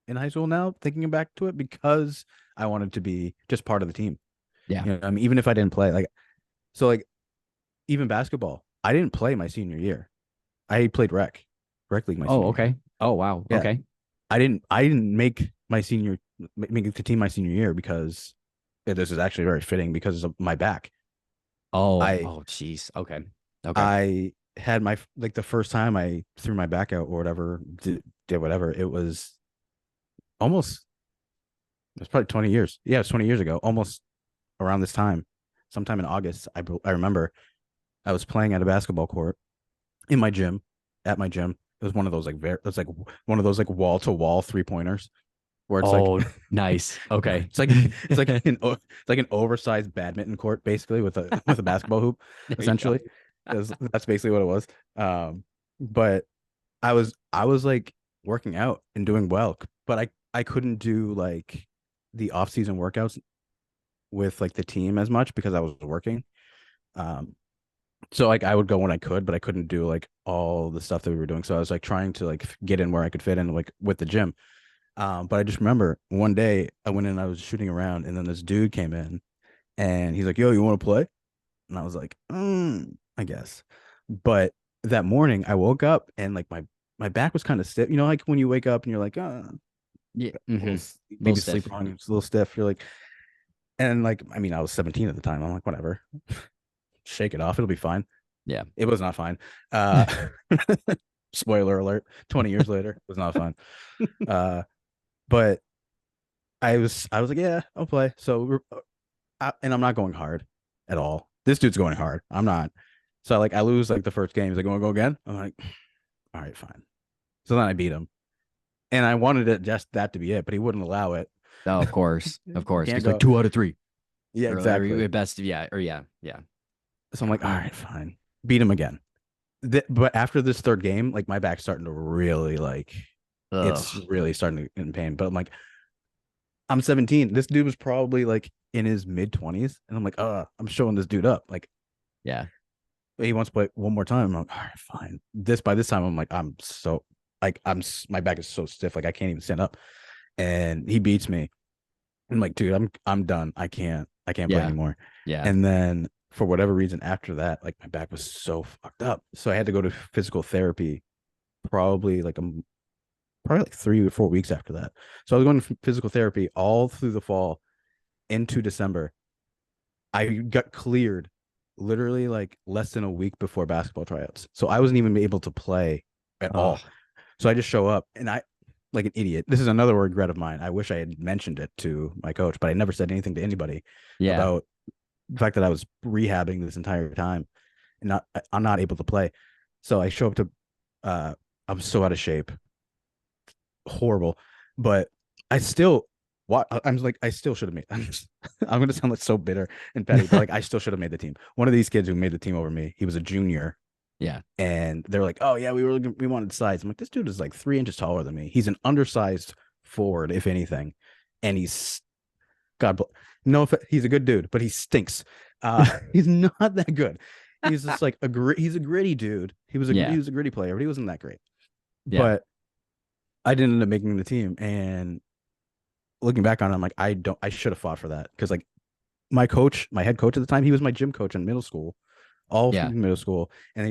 in high school now, thinking back to it because I wanted to be just part of the team. yeah. I mean, even if I didn't play, like so like even basketball, I didn't play my senior year. I played rec league my Oh, senior year. okay. Oh, wow. Yeah. Okay. I didn't make it to team my senior year because this is actually very fitting because of my back. Oh, I oh, jeez. Okay. Okay. I had my like the first time I threw my back out or whatever, did whatever. It was almost it was probably 20 years. Yeah, it was 20 years ago, almost around this time, sometime in August. I remember I was playing at a basketball court in my gym, at my gym. It was one of those like it was like one of those like wall to wall 3-pointers where it's like Oh, nice. Okay. it's like an oversized badminton court basically with a basketball hoop There you go. essentially. That's basically what it was. But I was like working out and doing well, but I couldn't do like the off season workouts with like the team as much because I was working. Um, so like I would go when I could, but I couldn't do like all the stuff that we were doing. So I was like trying to like get in where I could fit in like with the gym. But I just remember one day I went in, I was shooting around, and then this dude came in and he's like, "Yo, you want to play?" And I was like, I guess. But that morning I woke up and like my back was kind of stiff. Like when you wake up and you're like, Yeah. little, Little maybe sleep stiff. wrong, it's a little stiff. You're like, and like, I mean, I was 17 at the time. I'm like, whatever, shake it off. It'll be fine. Yeah. It was not fine. Uh, spoiler alert, 20 years later, it was not fine. But I was like, yeah, I'll play. So and I'm not going hard at all. This dude's going hard. I'm not. So like I lose like the first game. He's like, "Want to go again?" I'm like, "All right, fine." So then I beat him, and I wanted it just that to be it, but he wouldn't allow it. Oh, of course. Of You course. can't He's like go. 2 out of 3. Yeah, Or exactly. best, yeah, or yeah, yeah. So I'm like, "All right, fine." Beat him again. But after this third game, like my back's starting to really like it's Ugh. really starting to get in pain. But I'm like, I'm 17. This dude was probably like in his mid 20s, and I'm like, I'm showing this dude up. Like Yeah. he wants to play one more time. I'm like, all right, fine. By this time, I'm like, my back is so stiff, like I can't even stand up. And he beats me. I'm like, dude, I'm done. I can't play Yeah. anymore. Yeah. And then for whatever reason, after that, like my back was so fucked up, so I had to go to physical therapy. Probably like probably like 3 or 4 weeks after that. So I was going to physical therapy all through the fall into December. I got cleared literally like less than a week before basketball tryouts. So I wasn't even able to play at Oh, all. So I just show up and I like an idiot. This is another regret of mine. I wish I had mentioned it to my coach, but I never said anything to anybody yeah. about the fact that I was rehabbing this entire time and I'm not able to play. So I show up to I'm so out of shape. Horrible. But I still I'm like I still should have made I'm gonna sound like so bitter and petty, but like I still should have made the team. One of these kids who made the team over me, he was a junior, Yeah. and they're like, "Oh yeah, we wanted size." I'm like, "This dude is like 3 inches taller than me. He's an undersized forward, if anything, and he's God, no, he's a good dude, but he stinks. He's not that good. He's just like he's a gritty dude. He Yeah. was a gritty player, but he wasn't that great. Yeah. But I didn't end up making the team, and looking back on it, I'm like, I should have fought for that because like my head coach at the time, he was my gym coach in middle school, all through Yeah. middle school, and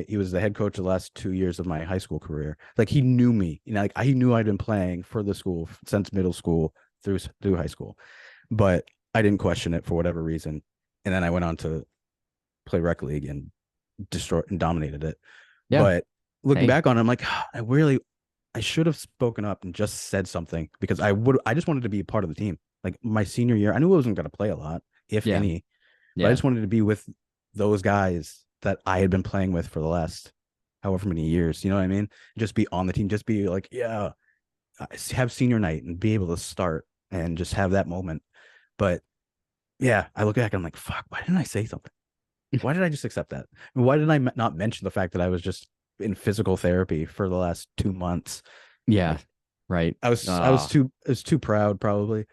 he was the head coach the last 2 years of my high school career. Like he knew me, like he knew I'd been playing for the school since middle school through high school, but I didn't question it for whatever reason, and then I went on to play rec league and destroyed and dominated it. Yeah. But looking Hey. back on it, I'm like, I should have spoken up and just said something because I just wanted to be a part of the team. Like my senior year, I knew I wasn't going to play a lot, if Yeah. any, but I Yeah. just wanted to be with those guys that I had been playing with for the last however many years. You know what I mean? Just be on the team, just be like, yeah, have senior night and be able to start and just have that moment. But yeah, I look back and I'm like, fuck, why didn't I say something? Why did I just accept that? Why did I not mention the fact that I was just in physical therapy for the last 2 months? Yeah. Like Right. I was too proud probably.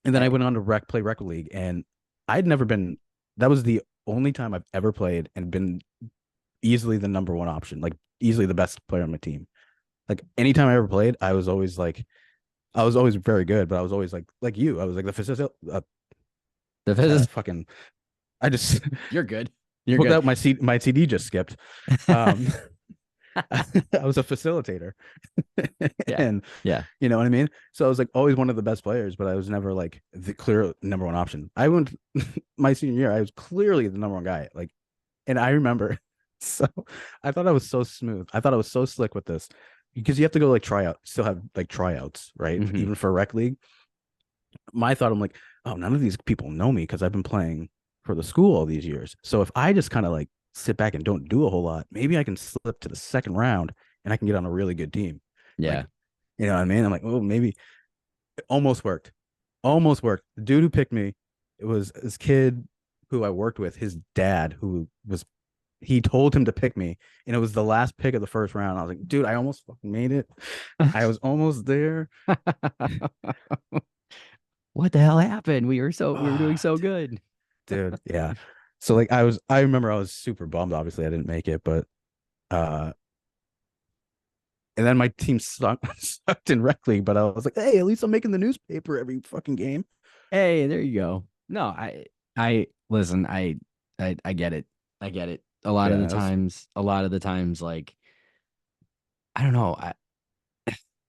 And then I I, went on to play rec league, and I'd never been. That was the only time I've ever played and been easily the number one option, like easily the best player on my team. Like anytime I ever played, I was always very good, but I was always like you. I was like the physical. the physicist, Fucking. I just you're good. You're pulled good. out my CD just skipped. Um, I was a facilitator, Yeah. and Yeah. you know what I mean. So I was like always one of the best players, but I was never like the clear number one option. I went my senior year, I was clearly the number one guy. Like, and I remember, so I thought I was so smooth. I thought I was so slick with this because you have to go like still have like tryouts, right? Hmm. Even for rec league. My thought, I'm like, oh, none of these people know me because I've been playing for the school all these years. So if I just kind of like sit back and don't do a whole lot, maybe I can slip to the second round and I can get on a really good team. Like, Yeah. you know what I mean? I'm like, oh, maybe it almost worked. Almost worked. The dude who picked me, it was this kid who I worked with, his dad, he told him to pick me, and it was the last pick of the first round. I was like, dude, I almost fucking made it. I was almost there. What the hell happened? We were doing Oh, so good. dude, yeah. So like I remember I was super bummed. Obviously, I didn't make it, but uh, and then my team sucked in rec league. But I was like, hey, at least I'm making the newspaper every fucking game. Hey, there you go. No, I listen, I get it. I get it. Yeah, I was. A lot of the times, like, I don't know.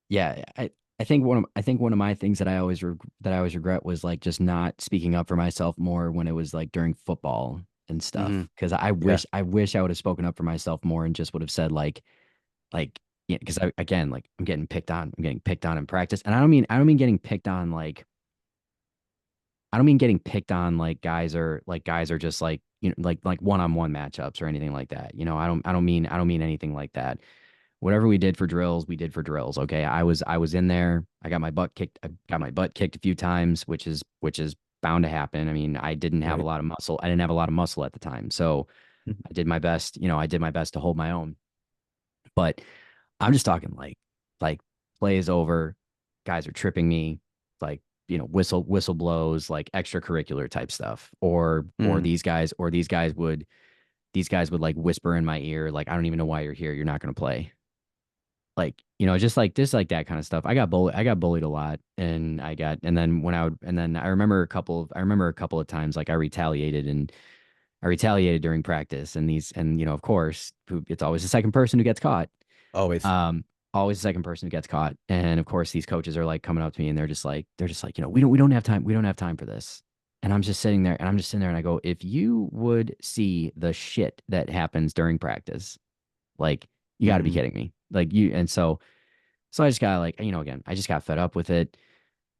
Yeah, I think one of my things that that I always regret was like just not speaking up for myself more when it was like during football and Mhm. stuff. Because Yeah. I wish I would have spoken up for myself more and just would have said like yeah, because I again like I'm getting picked on. I'm getting picked on in practice, and I don't mean getting picked on like I don't mean getting picked on like guys are just like like one-on-one matchups or anything like that. I don't mean anything like that. Whatever we did for drills, we did for drills. Okay. I was in there. I got my butt kicked a few times, which is bound to happen. I mean, I didn't have a Right. lot of muscle. I didn't have a lot of muscle at the time. So Mhm. I did my best, I did my best to hold my own. But I'm just talking like play is over, guys are tripping me, like whistle blows, like extracurricular type stuff, Mhm. or these guys would like whisper in my ear, like I don't even know why you're here, you're not gonna play, like just like that kind of stuff. I got bullied a lot, and and then I remember a couple of times like I retaliated during practice, and of course it's always the second person who gets caught. Always. Um, always the second person who gets caught. And of course, these coaches are like coming up to me and they're just like, we don't have time for this. And I'm just sitting there and I'm just sitting there and I go, if you would see the shit that happens during practice, like you got to be Mhm. kidding me. Like you, and so I just got like, again, I just got fed up with it.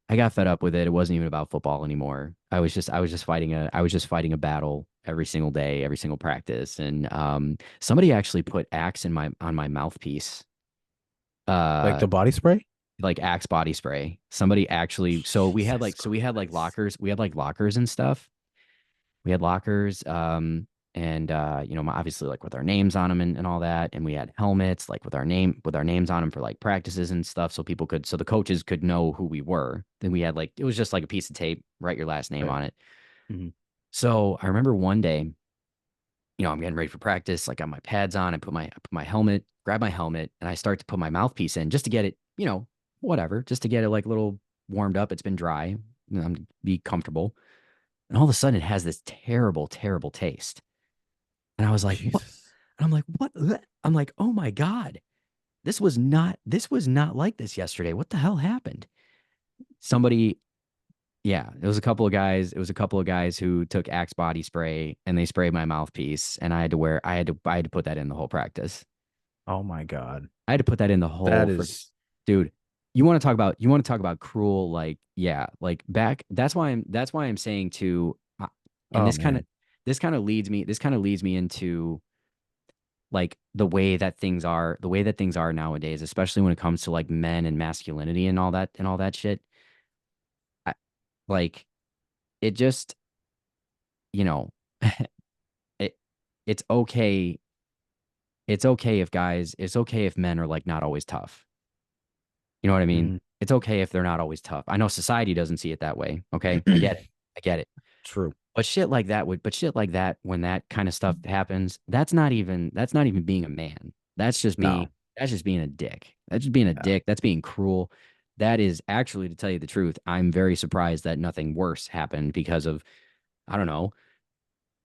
I got fed up with it. It wasn't even about football anymore. I was just fighting a battle every single day, every single practice. And somebody actually put Axe on my mouthpiece, Like uh the body spray. like Axe body spray. Somebody actually, Jesus we had like Christ. lockers and stuff. We had lockers. and obviously like with our names on them and all that, and we had helmets like with our names on them for like practices and stuff, so the coaches could know who we were. Then we had like it was just like a piece of tape, write your last name Right. on it. Hmm. So I remember one day, I'm getting ready for practice. I got my pads on. I put my helmet, grab my helmet, and I start to put my mouthpiece in just to get it, whatever, just to get it like a little warmed up. It's been dry, be comfortable. And all of a sudden, it has this terrible, terrible taste. And I was like, what? Jesus. And I'm like, what? I'm like, oh my God, this was not like this yesterday. What the hell happened? Somebody, yeah, it was a couple of guys. It was a couple of guys who took Axe body spray and they sprayed my mouthpiece, and I had to put that in the whole practice. Oh my God. I had to put that in the whole That friggin' is. dude. You want to talk about cruel, like, yeah, like back. That's why I'm saying to, and Oh man. this kind of leads me into like the way that things are nowadays, especially when it comes to like men and masculinity and all that shit. I, like it just, you know, it it's okay. It's okay if men are like not always tough. You know what I mean? Mhm. It's okay if they're not always tough. I know society doesn't see it that way. Okay. I get it. I get it. True. But shit like that, when that kind of stuff happens, that's not even being a man. No. That's just being a dick. That's just being a Yeah. dick. That's being cruel. That is actually, to tell you the truth, I'm very surprised that nothing worse happened because of, I don't know,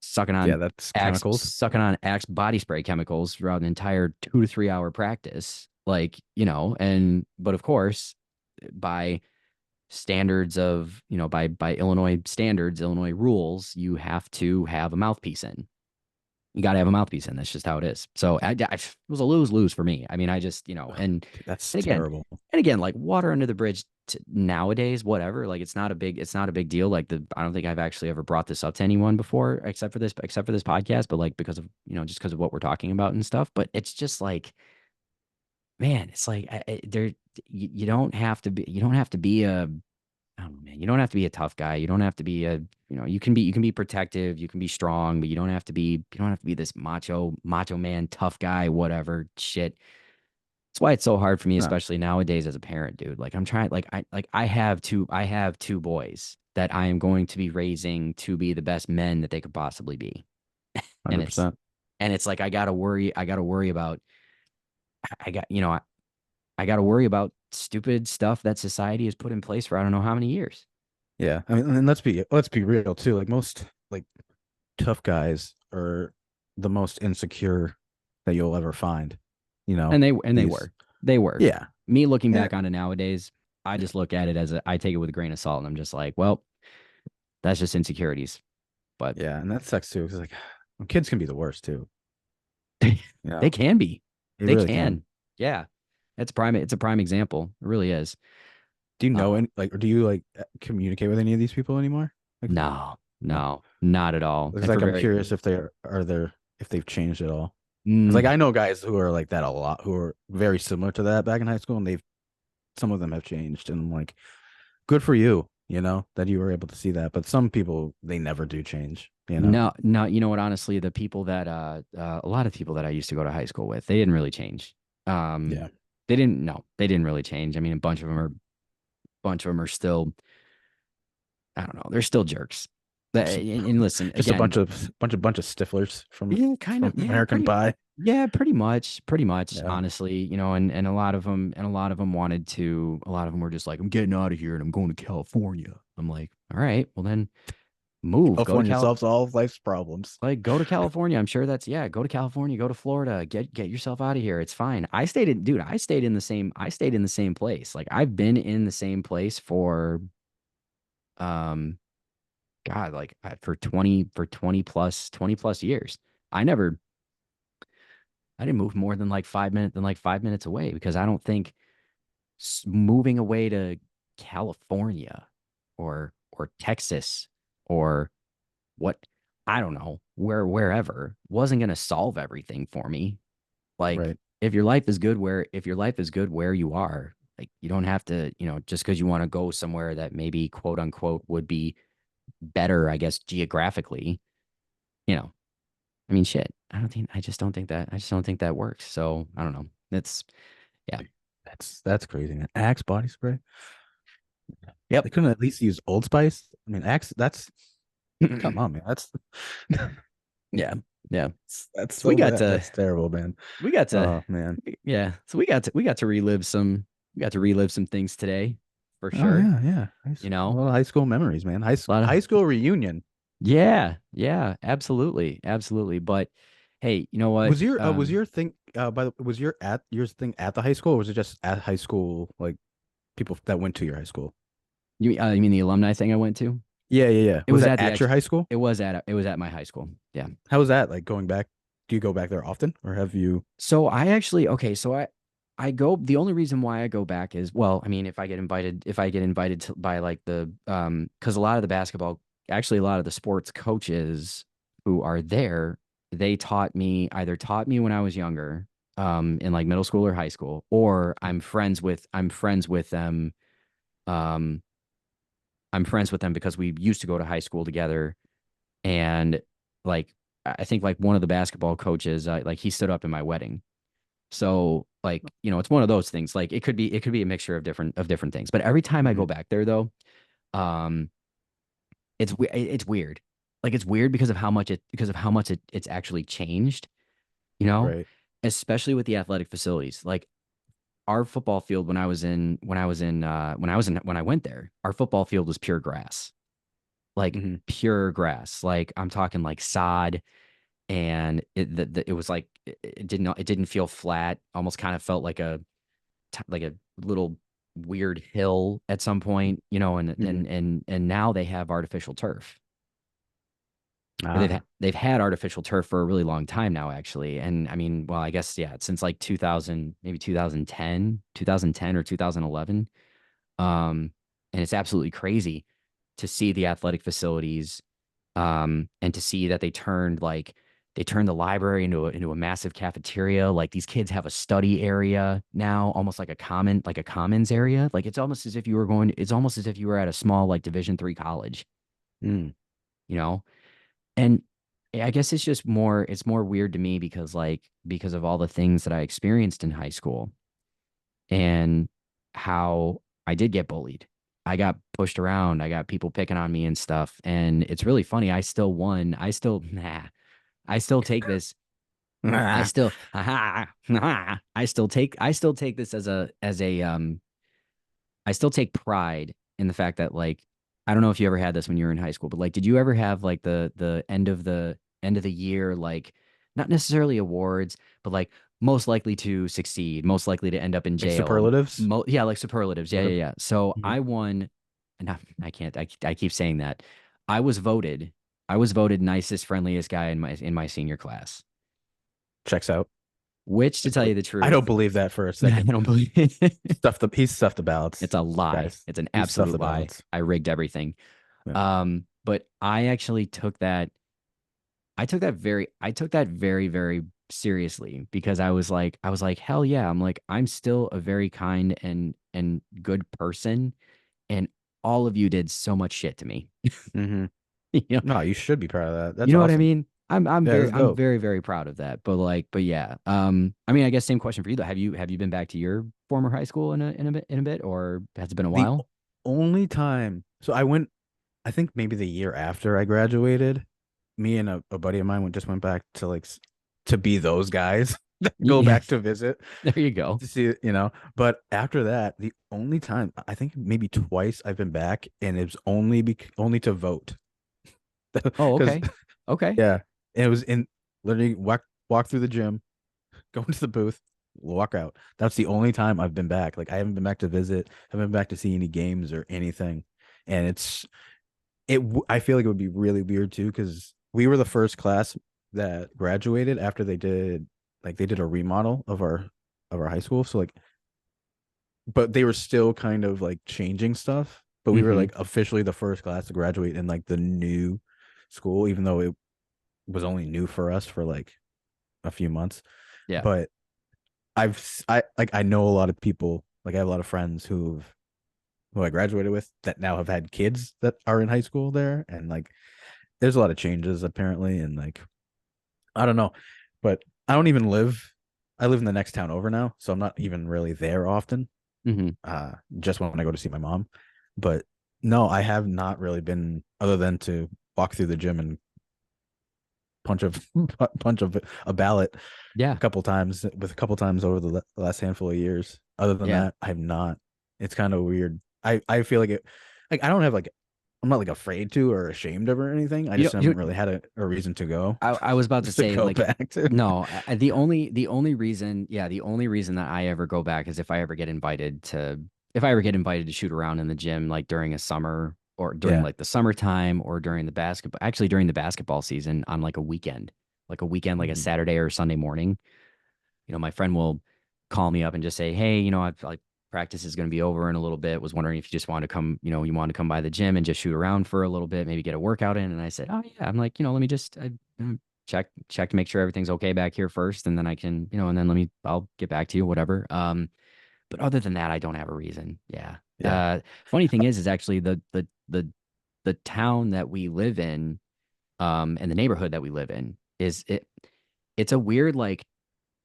sucking Yeah, on that's Axe, chemicals. sucking on Axe body spray chemicals throughout an entire 2 to 3 hour practice. Like, but of course, by standards of, by Illinois standards, Illinois rules, you have to have a mouthpiece in. You got to have a mouthpiece in. That's just how it is. So it was a lose lose for me. I mean, I just, Ugh, dude, that's and again, terrible. like water under the bridge nowadays, whatever. Like it's not a big deal. I don't think I've actually ever brought this up to anyone before, except for this podcast. But like because of, just because of what we're talking about and stuff. But it's just like, man, it's like you don't have to be a, oh man, you don't have to be a tough guy. You don't have to be a, you can be protective, you can be strong, but you don't have to be this macho man, tough guy, whatever shit. That's why it's so hard for me, No, especially nowadays as a parent, dude. Like I'm trying, I have two boys that I am going to be raising to be the best men that they could possibly be. And it's 100%. and it's like I gotta worry about I got, I gotta worry about stupid stuff that society has put in place for I don't know how many years. Yeah. I mean, and let's be real too. Like most like tough guys are the most insecure that you'll ever find. You know, And they these. were. They were. Yeah. Me looking Yeah. back on it nowadays, I just look at it I take it with a grain of salt, and I'm just like, well, that's just insecurities. But Yeah. And that sucks too. Cause like kids can be the worst too. Yeah. they can be. They They really can. can. Yeah. It's a prime example. It really is. Do you know Uh, any like or do you like communicate with any of these people anymore? Like no, no. no, not at all. It's And for like I'm very curious if they are there if they've changed at all. Because like mm, I know guys who are like that a lot, who are very similar to that back in high school, and they've some of them have changed, and I'm like, good for you, that you were able to see that. But some people they never do change. no, no, you know what, honestly, the people that a lot of people that I used to go to high school with, they didn't really change. Um Yeah, they didn't really change. I mean, a bunch of them are still, I don't know, they're still jerks. And listen, just a again, bunch of stiflers from yeah, kind of, yeah, American Pie. pretty much, Yeah, honestly, and a lot of them were just like, I'm getting out of here and I'm going to California. I'm like, all right, well then move, California solves all of life's problems. go to California. I'm sure that's, yeah, go to California, go to Florida, get yourself out of here. It's fine. I stayed in the same place. Like I've been in the same place for um God, like for 20 plus years. I never, I didn't move more than like 5 minutes away, because I don't think moving away to California or Texas or what, I don't know, wherever wasn't going to solve everything for me. Like Right. if your life is good where you are, like you don't have to, just because you want to go somewhere that maybe quote unquote would be better, I guess, geographically, you know, I mean, shit. I just don't think that works. So I don't know. It's yeah. That's crazy, man. Axe body spray. Yep. They couldn't at least use Old Spice. I mean, Axe. That's come on, man. That's Yeah. Yeah. that's So we so got bad. to That's terrible, man. we got to Oh man. yeah. So we got to relive some things today for Oh sure. yeah, yeah. You A know, lot of high school memories, man. a lot of High school reunion. yeah, yeah, absolutely. Absolutely. But hey, you know what? Was your thing by the was your thing at the high school, or was it just at high school, like people that went to your high school? You mean the alumni thing I went to? Yeah, yeah, yeah. It Was was that at the at your actual high school? it was at my high school. Yeah. How was that? Like going back? Do you go back there often, or have you? So I actually okay, so I go the only reason why I go back is well, I mean if I get invited to by like the because a lot of the basketball actually a lot of the sports coaches who are there, they taught me when I was younger, in like middle school or high school, or I'm friends with them. Um I'm friends with them because we used to go to high school together and like I think like one of the basketball coaches like he stood up in my wedding. So like, you know, it's one of those things. Like it could be a mixture of different things. But every time I Mhm. go back there though, um it's weird. Like it's weird because of how much it's actually changed, you know, Right. especially with the athletic facilities. Like our football field when I went there, our football field was pure grass. Like Hmm. pure grass. Like I'm talking like sod and it was like it didn't feel flat, almost kind of felt like like a little weird hill at some point, you know, Hmm. and now they have artificial turf. Or Ah. they've had artificial turf for a really long time now, actually. And I mean, well, I guess yeah, since like 2000, maybe 2010 or 2011. And it's absolutely crazy to see the athletic facilities, and to see that they turned the library into a massive cafeteria. Like these kids have a study area now, almost like a commons area. Like it's almost as if you were it's almost as if you were at a small like Division 3 college, Mm. you know? And I guess it's more weird to me because because of all the things that I experienced in high school and how I did get bullied. I got pushed around. I got people picking on me and stuff. And it's really funny. I still won. I still take this. I Ah. still, I still take this as a, I still take pride in the fact that like, I don't know if you ever had this when you were in high school, but like, did you ever have like the end of the year, like not necessarily awards, but like most likely to succeed, most likely to end up in Like jail. superlatives, Yeah, like superlatives. Yeah, yeah, whatever. yeah. So Mhm. I won, and I can't, I keep saying that. I was voted, I was voted nicest, friendliest guy in my senior class. Checks out. Which, to tell you the I don't truth, believe that for a I second. don't believe it. He's stuffed the ballots, It's a lie. guys. It's an He's stuffed absolute the lie. ballots. I rigged everything. Yeah. But I actually I took that very, very seriously because I was like, hell yeah. I'm like, I'm still a very kind and good person. And all of you did so much shit to me. Hmm. You know, No, you should be proud of that. you That's know what I awesome. mean? Yeah, that's I'm dope. very, very proud of that. But like, but yeah. I mean, I guess same question for you though. Have you been back to your former high school in a bit, or has it been a The while? only time, so I went, I think maybe the year after I graduated, me and a buddy of mine just went back to like to be those guys that go Yeah, back to visit there you go. to see, you know. But after that, the only time I think maybe twice I've been back, and it's only to vote Oh, because okay. Okay. yeah, it was in literally walk through the gym, go into the booth, walk out. That's the only time I've been back. Like I haven't been back to visit, haven't been back to see any games or anything. And I feel like it would be really weird too because we were the first class that graduated after they did a remodel of our high school. So like, but they were still kind of like changing stuff. But we were Hmm. like officially the first class to graduate in like the new school, even though it was only new for us for like a few months. Yeah. But I know a lot of people, like I have a lot of friends who I graduated with that now have had kids that are in high school there, and like there's a lot of changes apparently, and like I don't know, but I don't even live. I live in the next town over now, so I'm not even really there often. Hmm. Just when I go to see my mom. But no, I have not really been other than to walk through the gym and punch of punch of a ballot Yeah. a couple times with a couple times over the last handful of years. Other than Yeah. that, I have not. It's kind of weird. I feel like it like I don't have like I'm not like afraid to or ashamed of it or anything. I You know, just haven't really had a reason to go I was about to to say go like back to. no, the only reason, yeah, the only reason that I ever go back is if I ever get invited to shoot around in the gym like during a summer or during Yeah. like the summertime or during the basketball actually during the basketball season on like a weekend, like a Mhm. Saturday or Sunday morning. My friend will call me up and just say, "Hey, I've like practice is going to be over in a little bit. Was wondering if you just want to come, you want to come by the gym and just shoot around for a little bit, maybe get a workout in." And I said, "Oh yeah." I'm like, let me just check to make sure everything's okay back here first, and then I can, and then I'll get back to you, whatever. But other than that, I don't have a reason. Yeah. Yeah. Funny thing is actually the town that we live in, and the neighborhood that we live in it's a weird like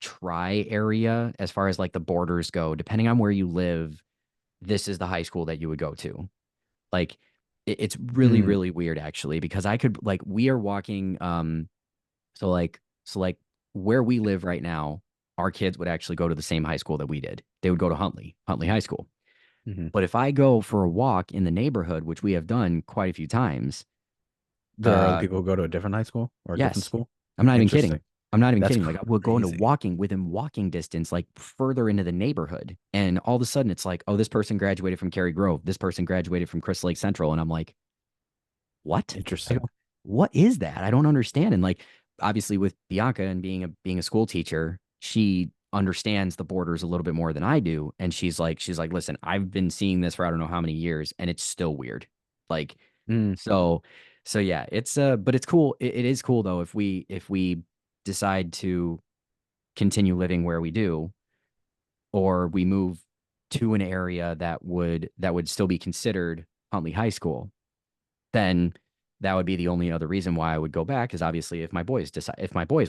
tri area as far as like the borders go. Depending on where you live, this is the high school that you would go to. Like it's really, Mm, really weird actually, because I could like we are walking so like where we live right now, our kids would actually go to the same high school that we did. They would go to Huntley High School. mhm. But if I go for a walk in the neighborhood, which we have done quite a few times, There are other uh people who go to a different high school or a different yes, school. I'm not even Interesting. kidding. I'm not even That's kidding. Like I would go into crazy. walking within walking distance, like further into the neighborhood. And all of a sudden it's like, oh, this person graduated from Cary Grove. This person graduated from Crystal Lake Central. And I'm like, what? Like, Interesting. what is that? I don't understand. And like obviously with Bianca and being a school teacher, she understands the borders a little bit more than I do. And she's like, listen, I've been seeing this for I don't know how many years, and it's still weird. Like, Mm, so yeah, it's but it's cool. It is cool though if we decide to continue living where we do, or we move to an area that would still be considered Huntley High School, then that would be the only other reason why I would go back, is obviously if my boys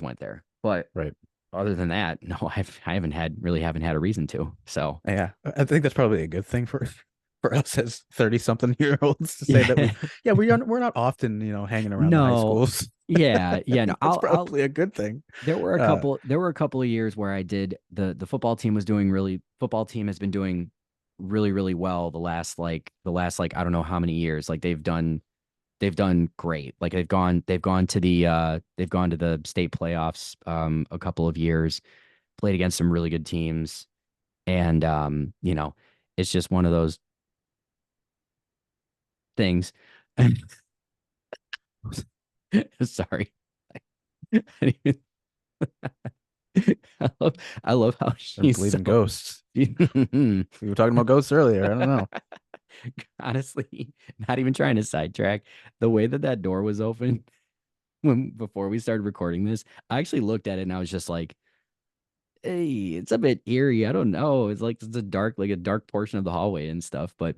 went there. But right. other than that, no, I haven't had a reason to. So Yeah. I think that's probably a good thing for us as 30 something year olds to say that yeah, we're not often, hanging around the high no, schools. yeah, no, That's I'll probably a good thing. Uh there were a couple of years where I did the football team has been doing really, really well the last I don't know how many years. Like they've done great. Like they've gone to the state playoffs a couple of years, played against some really good teams. And it's just one of those things. Sorry. I love how or she's believe so in ghosts. We were talking about ghosts earlier. I don't know. honestly, not even trying to sidetrack. The way that door was open when before we started recording this, I actually looked at it and I was just like, "Hey, it's a bit eerie. I don't know. It's like it's a dark portion of the hallway and stuff." But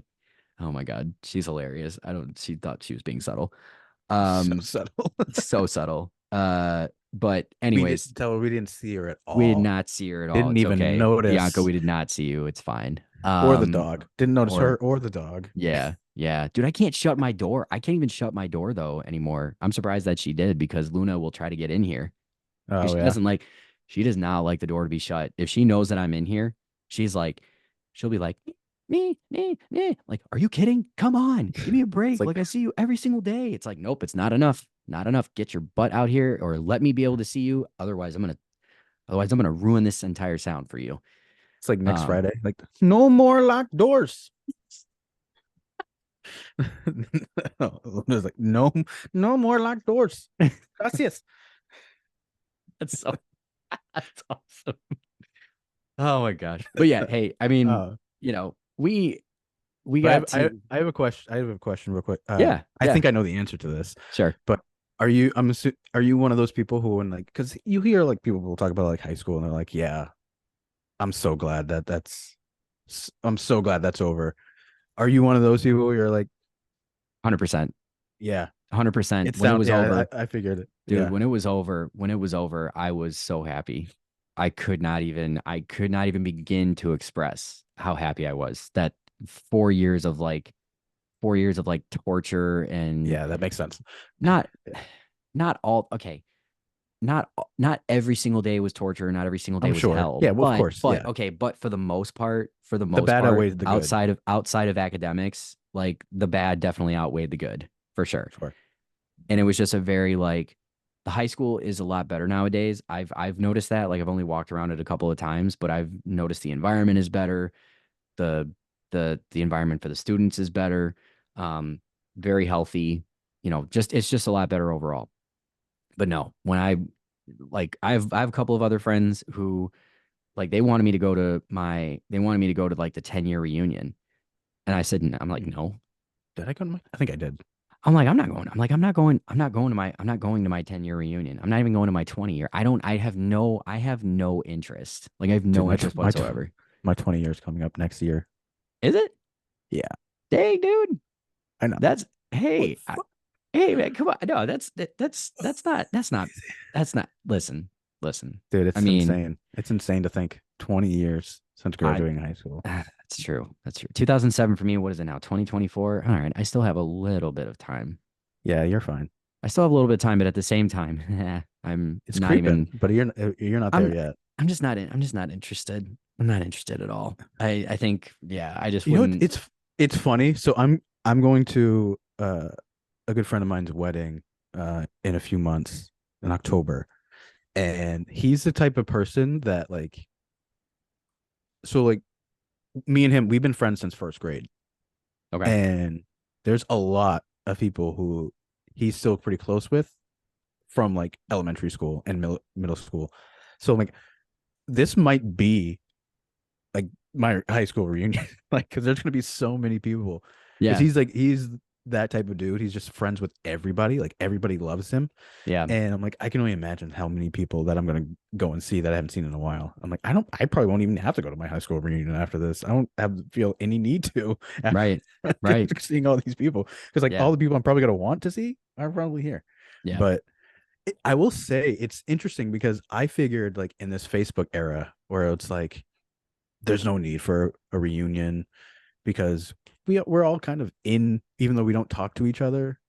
oh my God, she's hilarious. I don't. She thought she was being subtle. So Um, subtle. so subtle. But We anyways, didn't tell her, we didn't see her at we did all. not see her at all. Didn't It's even okay. Bianca, notice. we did not see you. It's fine. Or the dog. Didn't notice her Or or the dog. yeah, yeah. Dude, I can't shut my door. I can't even shut my door though anymore. I'm surprised that she did, because Luna will try to get in here. Because Oh yeah. she does not like the door to be shut. If she knows that I'm in here, she's like, she'll be like, me, me. Like, are you kidding? Come on, give me a It's break. like Like, I see you every single day. It's like, nope, it's not enough. Not enough. Get your butt out here, or let me be able to see you. Otherwise, I'm gonna ruin this entire sound for you. it's like next Um, Friday. Like no more locked doors. It's like no more locked doors. Gracias. that's so that's awesome. Oh my gosh. But yeah, hey, I mean, Uh, we but got to I have a question. I have a question real quick. yeah, I yeah, think I know the answer to this, sure. but are you one of those people who when like because you hear like people will talk about like high school and they're like, yeah, I'm so glad I'm so glad that's over. Are you one of those people where you're like, 100%. yeah, 100%. it When it sound was yeah, over, I figured it. Dude, Yeah. when it was over, I was so happy. I could not even begin to express how happy I was. That 4 years of like 4 years of like torture and Yeah, that makes sense. not Yeah. not all okay. Not every single day was torture, not every single day I'm was sure. hell. Yeah, well, of course. But Yeah. okay, but for the The most bad part, outweighs the good. outside of academics, like the bad definitely outweighed the good for sure. Sure. And it was just a very like the high school is a lot better nowadays. I've noticed that. Like I've only walked around it a couple of times, but I've noticed the environment is better. The the environment for the students is better. Um, very healthy. Just it's just a lot better overall. But no, when I have a couple of other friends who like they wanted me to go to like the 10-year reunion. And I said, I'm like, no. Did I go to my? I think I did. I'm like, I'm not going. I'm like, I'm not going to my 10-year reunion. I'm not even going to my 20-year. I have no interest. Like I have Dude, no interest whatsoever. my 20 years coming up next year. Is it? Yeah, Dang, dude. I know. That's What hey, the fuck? hey man, come on. No, that's not listen. Dude, I it's mean, insane. It's insane to think 20 years since I graduating high school. that's true. That's true. 2007 for me, what is it now? 2024. All right. I still have a little bit of time. Yeah, you're fine. I still have a little bit of time, but at the same time, I'm It's not creeping, even but you're not there I'm yet. I'm just not interested. I'm not interested at all. I think yeah, I just You know, wouldn't. it's funny. So I'm going to a good friend of mine's wedding in a few months in October, and he's the type of person that like like me and him, we've been friends since first grade, Okay. and there's a lot of people who he's still pretty close with from like elementary school and middle school. So like this might be like my high school reunion, like because there's gonna be so many people. Because Yeah. he's that type of dude. He's just friends with everybody. Like everybody loves him. Yeah. And I'm like, I can only imagine how many people that I'm gonna go and see that I haven't seen in a while. I'm like, I probably won't even have to go to my high school reunion after this. I don't feel any need to Right. after Right. seeing all these people because like Yeah. all the people I'm probably gonna want to see are probably here. Yeah. But I will say it's interesting because I figured like in this Facebook era where it's like there's no need for a reunion because we're all kind of in, even though we don't talk to each other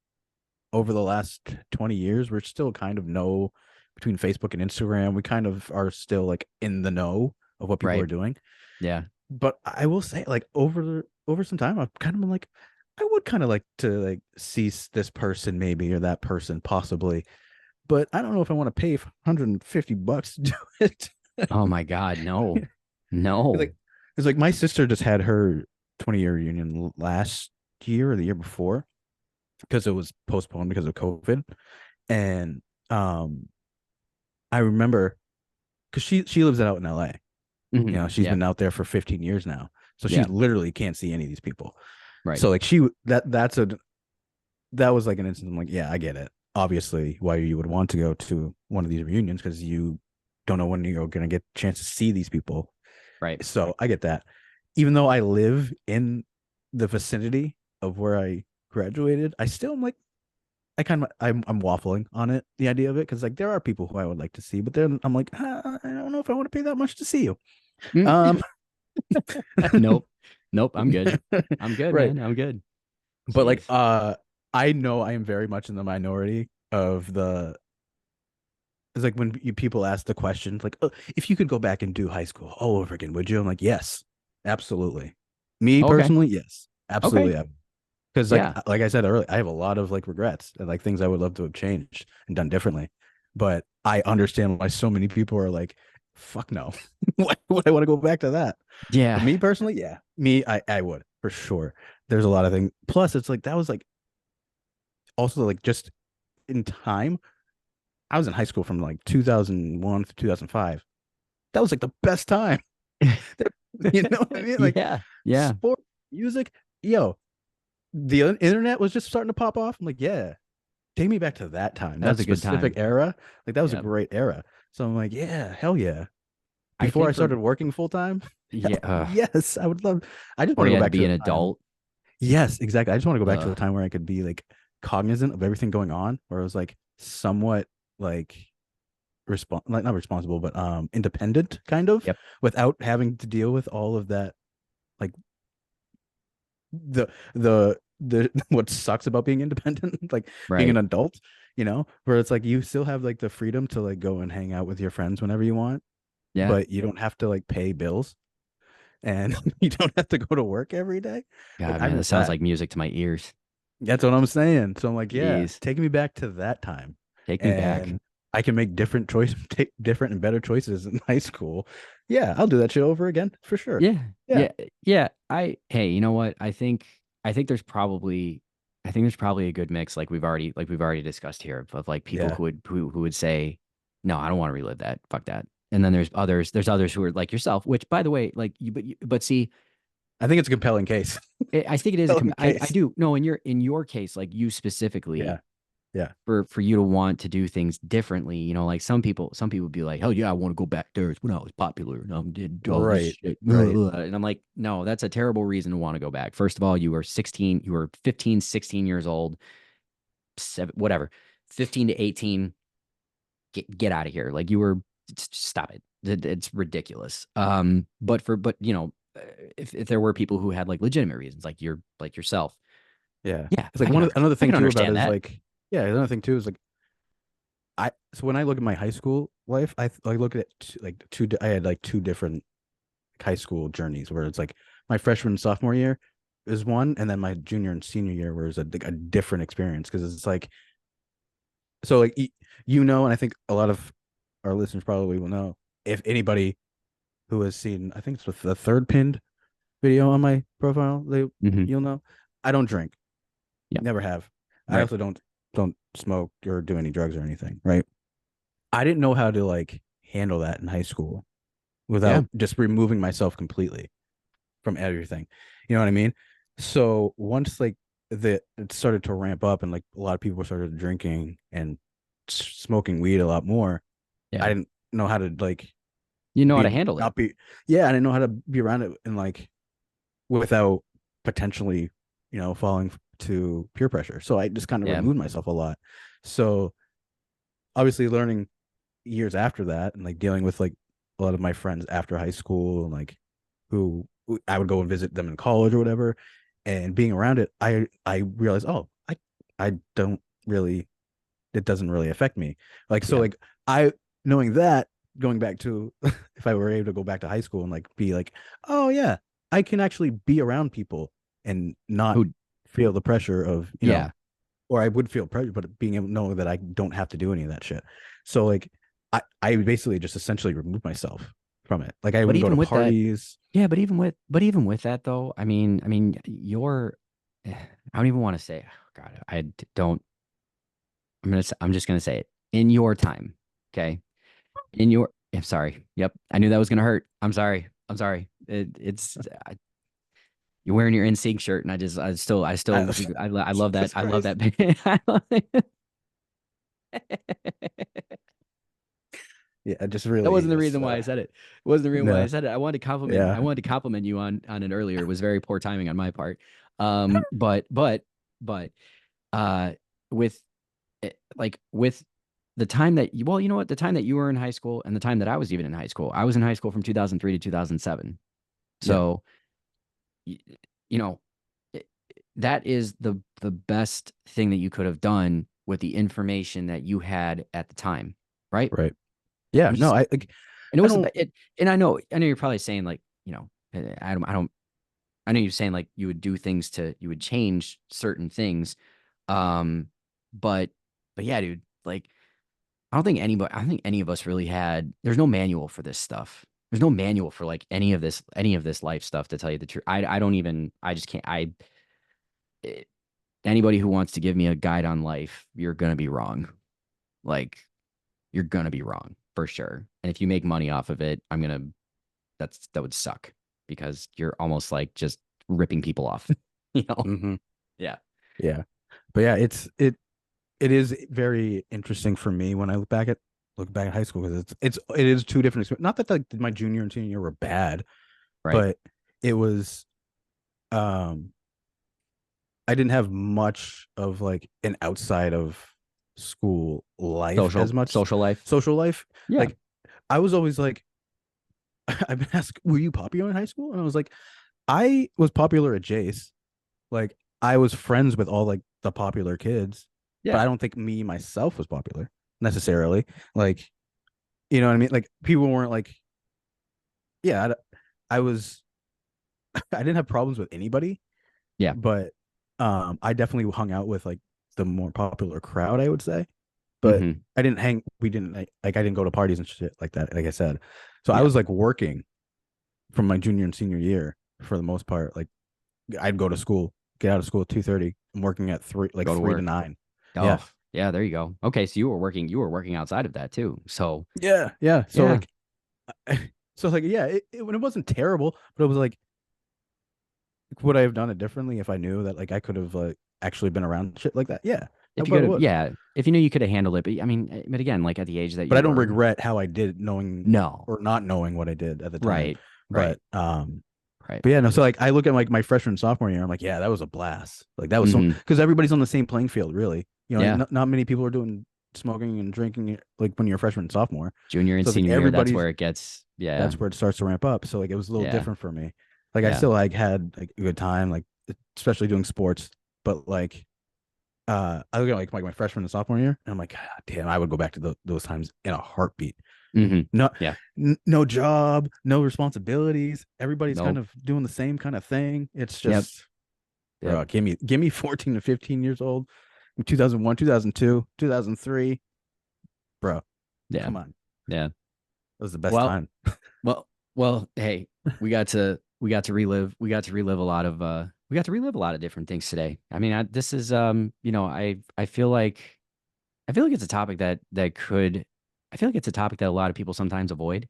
over the last 20 years, we're still kind of know between Facebook and Instagram. We kind of are still like in the know of what people are Right. doing. Yeah. But I will say, like over some time, I've kind of been like, I would kind of like to like see this person maybe or that person possibly, but I don't know if I want to pay $150 to do it. Oh my God. No. It's No. like it's like my sister just had her 20-year reunion last year or the year before because it was postponed because of COVID. And I remember because she lives out in LA. You know, she's Yeah. been out there for 15 years now. So she Yeah. literally can't see any of these people. Right. So like that was like an instance. I'm like, yeah, I get it. Obviously, why you would want to go to one of these reunions because you don't know when you're gonna get a chance to see these people. Right. So I get that. Even though I live in the vicinity of where I graduated, I still am like I'm waffling on it, the idea of it, because like there are people who I would like to see, but then I'm like, I don't know if I want to pay that much to see you. Mm. Um, Nope. Nope. I'm good. I'm good, right. man. I'm good. But like, Jeez. I know I am very much in the minority of the. It's like when people ask the question, like, oh, if you could go back and do high school all over again, would you? I'm like, yes, absolutely. Me Okay. personally, yes, Okay. absolutely. Because Yeah. like I said earlier, I have a lot of like regrets and like things I would love to have changed and done differently. But I understand why so many people are like, fuck no. Why would I want to go back to that? But Yeah. me personally, yeah. I would for sure. There's a lot of things. Plus, it's like that was like also like just in time. I was in high school from like 2001 to 2005. That was like the best time. You know what I mean? Like Yeah. Yeah. sport, music, yo, the internet was just starting to pop off. I'm like, yeah, take me back to that time, That was that a good specific time. era. Like that was a Yeah. great era. So I'm like, yeah, hell yeah. I Before I think for started working full time, yeah, hell yes, I would love. I just or want to you go had to back be to an a time. adult. Yes, exactly. I just want to go back to a Uh, time where I could be like cognizant of everything going on, where it was like somewhat like like not responsible, but independent kind of, Yep. without having to deal with all of that, like the what sucks about being independent, like being an Right. adult, where it's like you still have like the freedom to like go and hang out with your friends whenever you want, Yeah. but you don't have to like pay bills, and you don't have to go to work every day. Like God, I man, that miss sounds that. like music to my ears. That's what I'm saying. So I'm like, yeah, Jeez. taking me back to that time, Take me back. and I can make different choices, take different and better choices in high school. Yeah, I'll do that shit over again for sure. Yeah. Yeah, Yeah. Yeah. Hey, you know what? I think there's probably a good mix like we've already discussed here of like people yeah. who would say, no, I don't want to relive that. Fuck that. And then there's others who are like yourself, which by the way, like but see, I think it's a compelling case. I think it is Compelling I case. do no in your case, like you specifically Yeah, yeah. for you to want to do things differently, like some people would be like, hell yeah, I want to go back there. It's when I was popular and I did all this Right, shit. right. And I'm like, no, that's a terrible reason to want to go back. First of all, you were 15, 16 years old, whatever, 15 to 18, get out of here. Like you were, stop it. It's ridiculous. But if there were people who had like legitimate reasons, like yourself, Yeah. yeah, It's like another I thing can too about it understand is that. like, yeah, another thing too is like so when I look at my high school life, I look at like I had like two different high school journeys where it's like my freshman and sophomore year is one, and then my junior and senior year was like a different experience because it's like so like and I think a lot of our listeners probably will know, if anybody who has seen, I think it's the third pinned video on my profile, Hmm. you'll know I don't drink, Yeah. never have. I Right. also don't smoke or do any drugs or anything, right? I didn't know how to like handle that in high school Yeah. without just removing myself completely from everything. You know what I mean? So once like it started to ramp up and like a lot of people started drinking and smoking weed a lot more, I Yeah. didn't know how to like You know how to be handle it. not be yeah, I didn't know how to be around it and like without potentially, falling to peer pressure. So I just kind of Yeah. removed myself a lot. So obviously learning years after that and like dealing with like a lot of my friends after high school and like who I would go and visit them in college or whatever, and being around it, I realized, oh, I don't really, it doesn't really affect me. Like so Yeah. like I knowing that, going back to if I were able to go back to high school and like be like, oh yeah, I can actually be around people and not Who feel the pressure of, yeah. or I would feel pressure, but being able to know that I don't have to do any of that shit. So like I basically just essentially removed myself from it. Like I But wouldn't go to even with that, parties. yeah, but even with that though, I mean, you're I don't even want to say, oh God, don't I'm just gonna say it. In your time, okay? I'm sorry. Yep. I knew that was gonna hurt. I'm sorry. I'm sorry. You're wearing your NSYNC shirt, and I, I love that. Jesus I love Christ. that. I love it. Yeah, it just That really wasn't the is. reason why I said it. It wasn't the reason why I No, said it. I yeah, wanted to compliment you on it earlier. It was very poor timing on my part. But uh with with the time that you well, you know what? The time that you were in high school and the time that I was even in high school. I was in high school from 2003 to 2007. yeah, So y- you know, it- that is the best thing that you could have done with the information that you had at the time, right? right. Yeah, I'm no, just I like, and it I was don't. and I know you're probably saying like, I know you're saying like you would change certain things. Um, but yeah, dude, like I don't think any of us really had, there's no manual for this stuff. There's no manual for like any of this life stuff to tell you the truth. I don't even, I just can't, eh, anybody who wants to give me a guide on life, you're going to be wrong. Like you're going to be wrong for sure. And if you make money off of it, that would suck because you're almost like just ripping people off, you know? Mhm. Yeah. Yeah, but yeah, it is very interesting for me when I look back at high school because it is two different not that like my junior and senior year were bad, Right. but it was um I didn't have much of like an outside of school life as much social life. social life. Yeah. Like I was always like, I've been asked, were you popular in high school? And I was like, I was popular at Jace. Like I was friends with all like the popular kids, but Yeah. I don't think me myself was popular necessarily. Like, you know what I mean? Like people weren't like, yeah, I was, I didn't have problems with anybody, Yeah. but I definitely hung out with like the more popular crowd, I would say. But Hmm. I didn't hang, we didn't like I didn't go to parties and shit like that, like I said. So I Yeah. was like working from my junior and senior year for the most part. Like I'd go to school, get out of school at 2:30. I'm working at Go to three to work. nine. Yeah. Oh, yeah, there you go. Okay, so you were working outside of that too. So, Yeah. Yeah. So yeah. like so like yeah, when it wasn't terrible, but it was like would I have done it differently if I knew that like I could have actually been around shit like that? Yeah. I If you but could it have, would. yeah, if you knew you could have handled it, but I mean, but again, like at the age that But you I don't were, regret how I did knowing no. or not knowing what I did at the time. Right. Right. But Right. but yeah, no, so like I look at like my freshman sophomore year, I'm like, yeah, that was a blast. Like that was so Hmm. because everybody's on the same playing field, really. You know, Yeah. not many people are doing smoking and drinking like when you're a freshman and sophomore. Junior and So it's like senior year, that's everybody's where it gets, yeah. that's where it starts to ramp up. So like it was a little Yeah. different for me. Like I Yeah. still like had like a good time, like especially doing sports, but like I look at like my freshman and sophomore year, and I'm like, God damn, I would go back to those times in a heartbeat. Hmm. No, Yeah. no job, no responsibilities. Everybody's kind Nope. of doing the same kind of thing. It's Yep. just, Yep. bro, give me 14 to 15 years old, 2001, 2002, 2003, bro. Yeah. Come on, Yeah. that was the best Well, time. hey, we got to relive we got to relive a lot of different things today. I mean, this is I feel like it's a topic that could I feel like it's a topic that a lot of people sometimes avoid,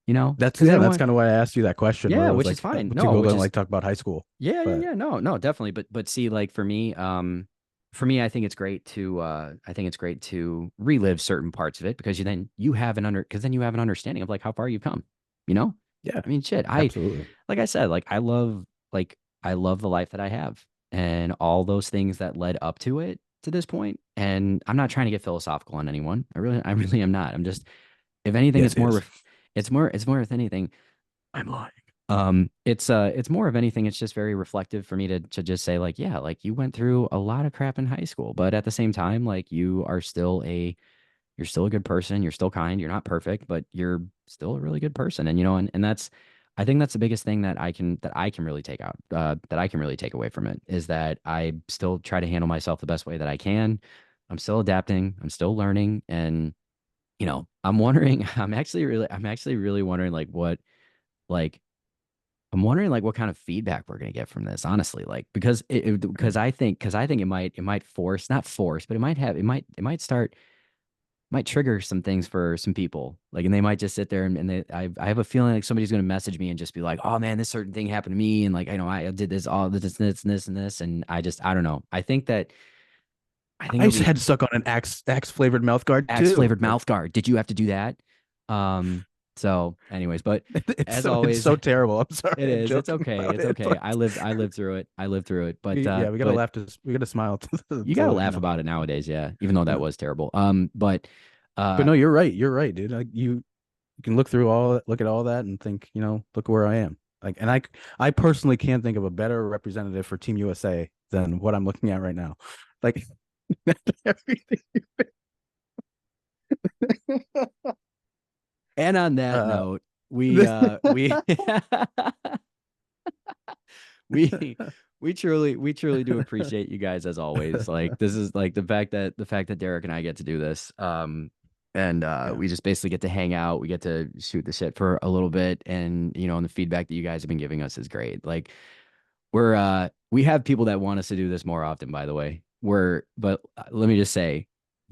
That's because they yeah, don't that's want, kind of why I asked you that question, where yeah, it was which is like fine. No, people which don't is like talk about high school, yeah, yeah, but yeah. No, no, definitely. But see, like for me, I think it's great to relive certain parts of it because you have an understanding of like how far you've come, you know? yeah, I mean, shit, absolutely. like I said, like I love the life that I have and all those things that led up to it to this point. And I'm not trying to get philosophical on anyone. I really am not. I'm just, if anything, Yes, yes. it's more, if anything, I'm lying. it's more of anything. It's just very reflective for me to just say like, yeah, like you went through a lot of crap in high school, but at the same time, like you're still a good person. You're still kind. You're not perfect, but you're still a really good person. And and that's, I think that's the biggest thing that I can really take out, that I can really take away from it is that I still try to handle myself the best way that I can. I'm still adapting. I'm still learning, and I'm wondering. I'm actually really wondering like I'm wondering like what kind of feedback we're gonna get from this, honestly. Like because I think it might force, not force, but it might start, might trigger some things for some people. Like, and they might just sit there I have a feeling like somebody's gonna message me and just be like, oh man, this certain thing happened to me, and like I did this, all this and this, and I don't know. I think I it'll be had stuck on an Axe flavored mouth guard Axe too. flavored mouth guard. Did you have to do that? So anyways, but as It's always, so terrible. I'm sorry, it I'm is. It's joking okay. about It's it, okay. but I lived through it. I lived through it. we gotta But laugh to we gotta smile you gotta to laugh about it nowadays, yeah. Even though that no. was terrible. But But uh no, you're right, dude. Like you can look at all that and think, look where I am. Like, and I personally can't think of a better representative for Team USA than what I'm looking at right now. Like everything. and on that Uh, note, this, we we truly do appreciate you guys as always. Like this is like the fact that Derek and I get to do this. And yeah, we just basically get to hang out. We get to shoot the shit for a little bit, and the feedback that you guys have been giving us is great. Like we have people that want us to do this more often, by the way. But let me just say,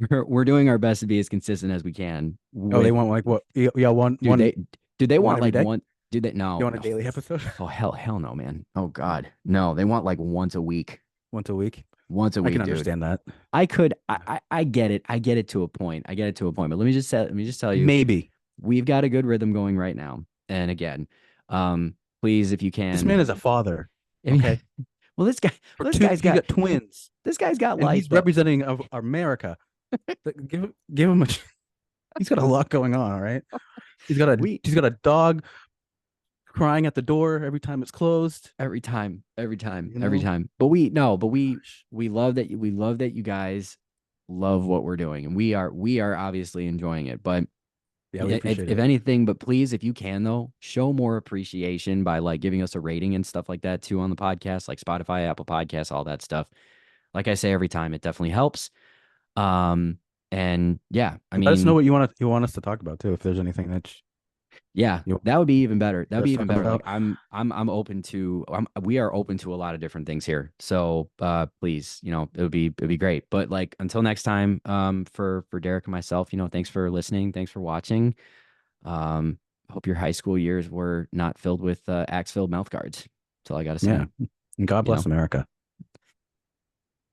we're doing our best to be as consistent as we can oh, they with, want like what? Yeah, dude, they one want every like day. one, do they, no, You want a no. daily episode? Oh hell no, man. Oh God. No, they want like once a week. Once a week. Once a I can week, dude. understand that. I get it. I get it to a point. I get it to a point. But let me just tell you, Maybe. we've got a good rhythm going right now. And again, please, if you This man can, is a father. I mean, Okay. well, For two, he's got twins, this guy's got and life he's that, representing of America. Give him a. He's got a lot going on. All right. We He's got a dog crying at the door every time it's closed. every time, every time, You every know. time. But we no, but Gosh. we love that we love that you guys love what we're doing, and we are obviously enjoying it. But Yeah, we yeah, appreciate if it. anything, but please, if you can though, show more appreciation by like giving us a rating and stuff like that too on the podcast, like Spotify, Apple Podcasts, all that stuff. Like I say every time, it definitely helps. Um, and yeah, I And let us know mean, what you want us to talk about too. If there's anything that yeah, you want that would be even better. That'd us be to even talk better. Like about. I'm open to we are open to a lot of different things here. So please, it would be great. But like until next time, for Derek and myself, thanks for listening. Thanks for watching. Um, hope your high school years were not filled with axe filled mouth guards. That's all I gotta Yeah. say. And God You bless know, America.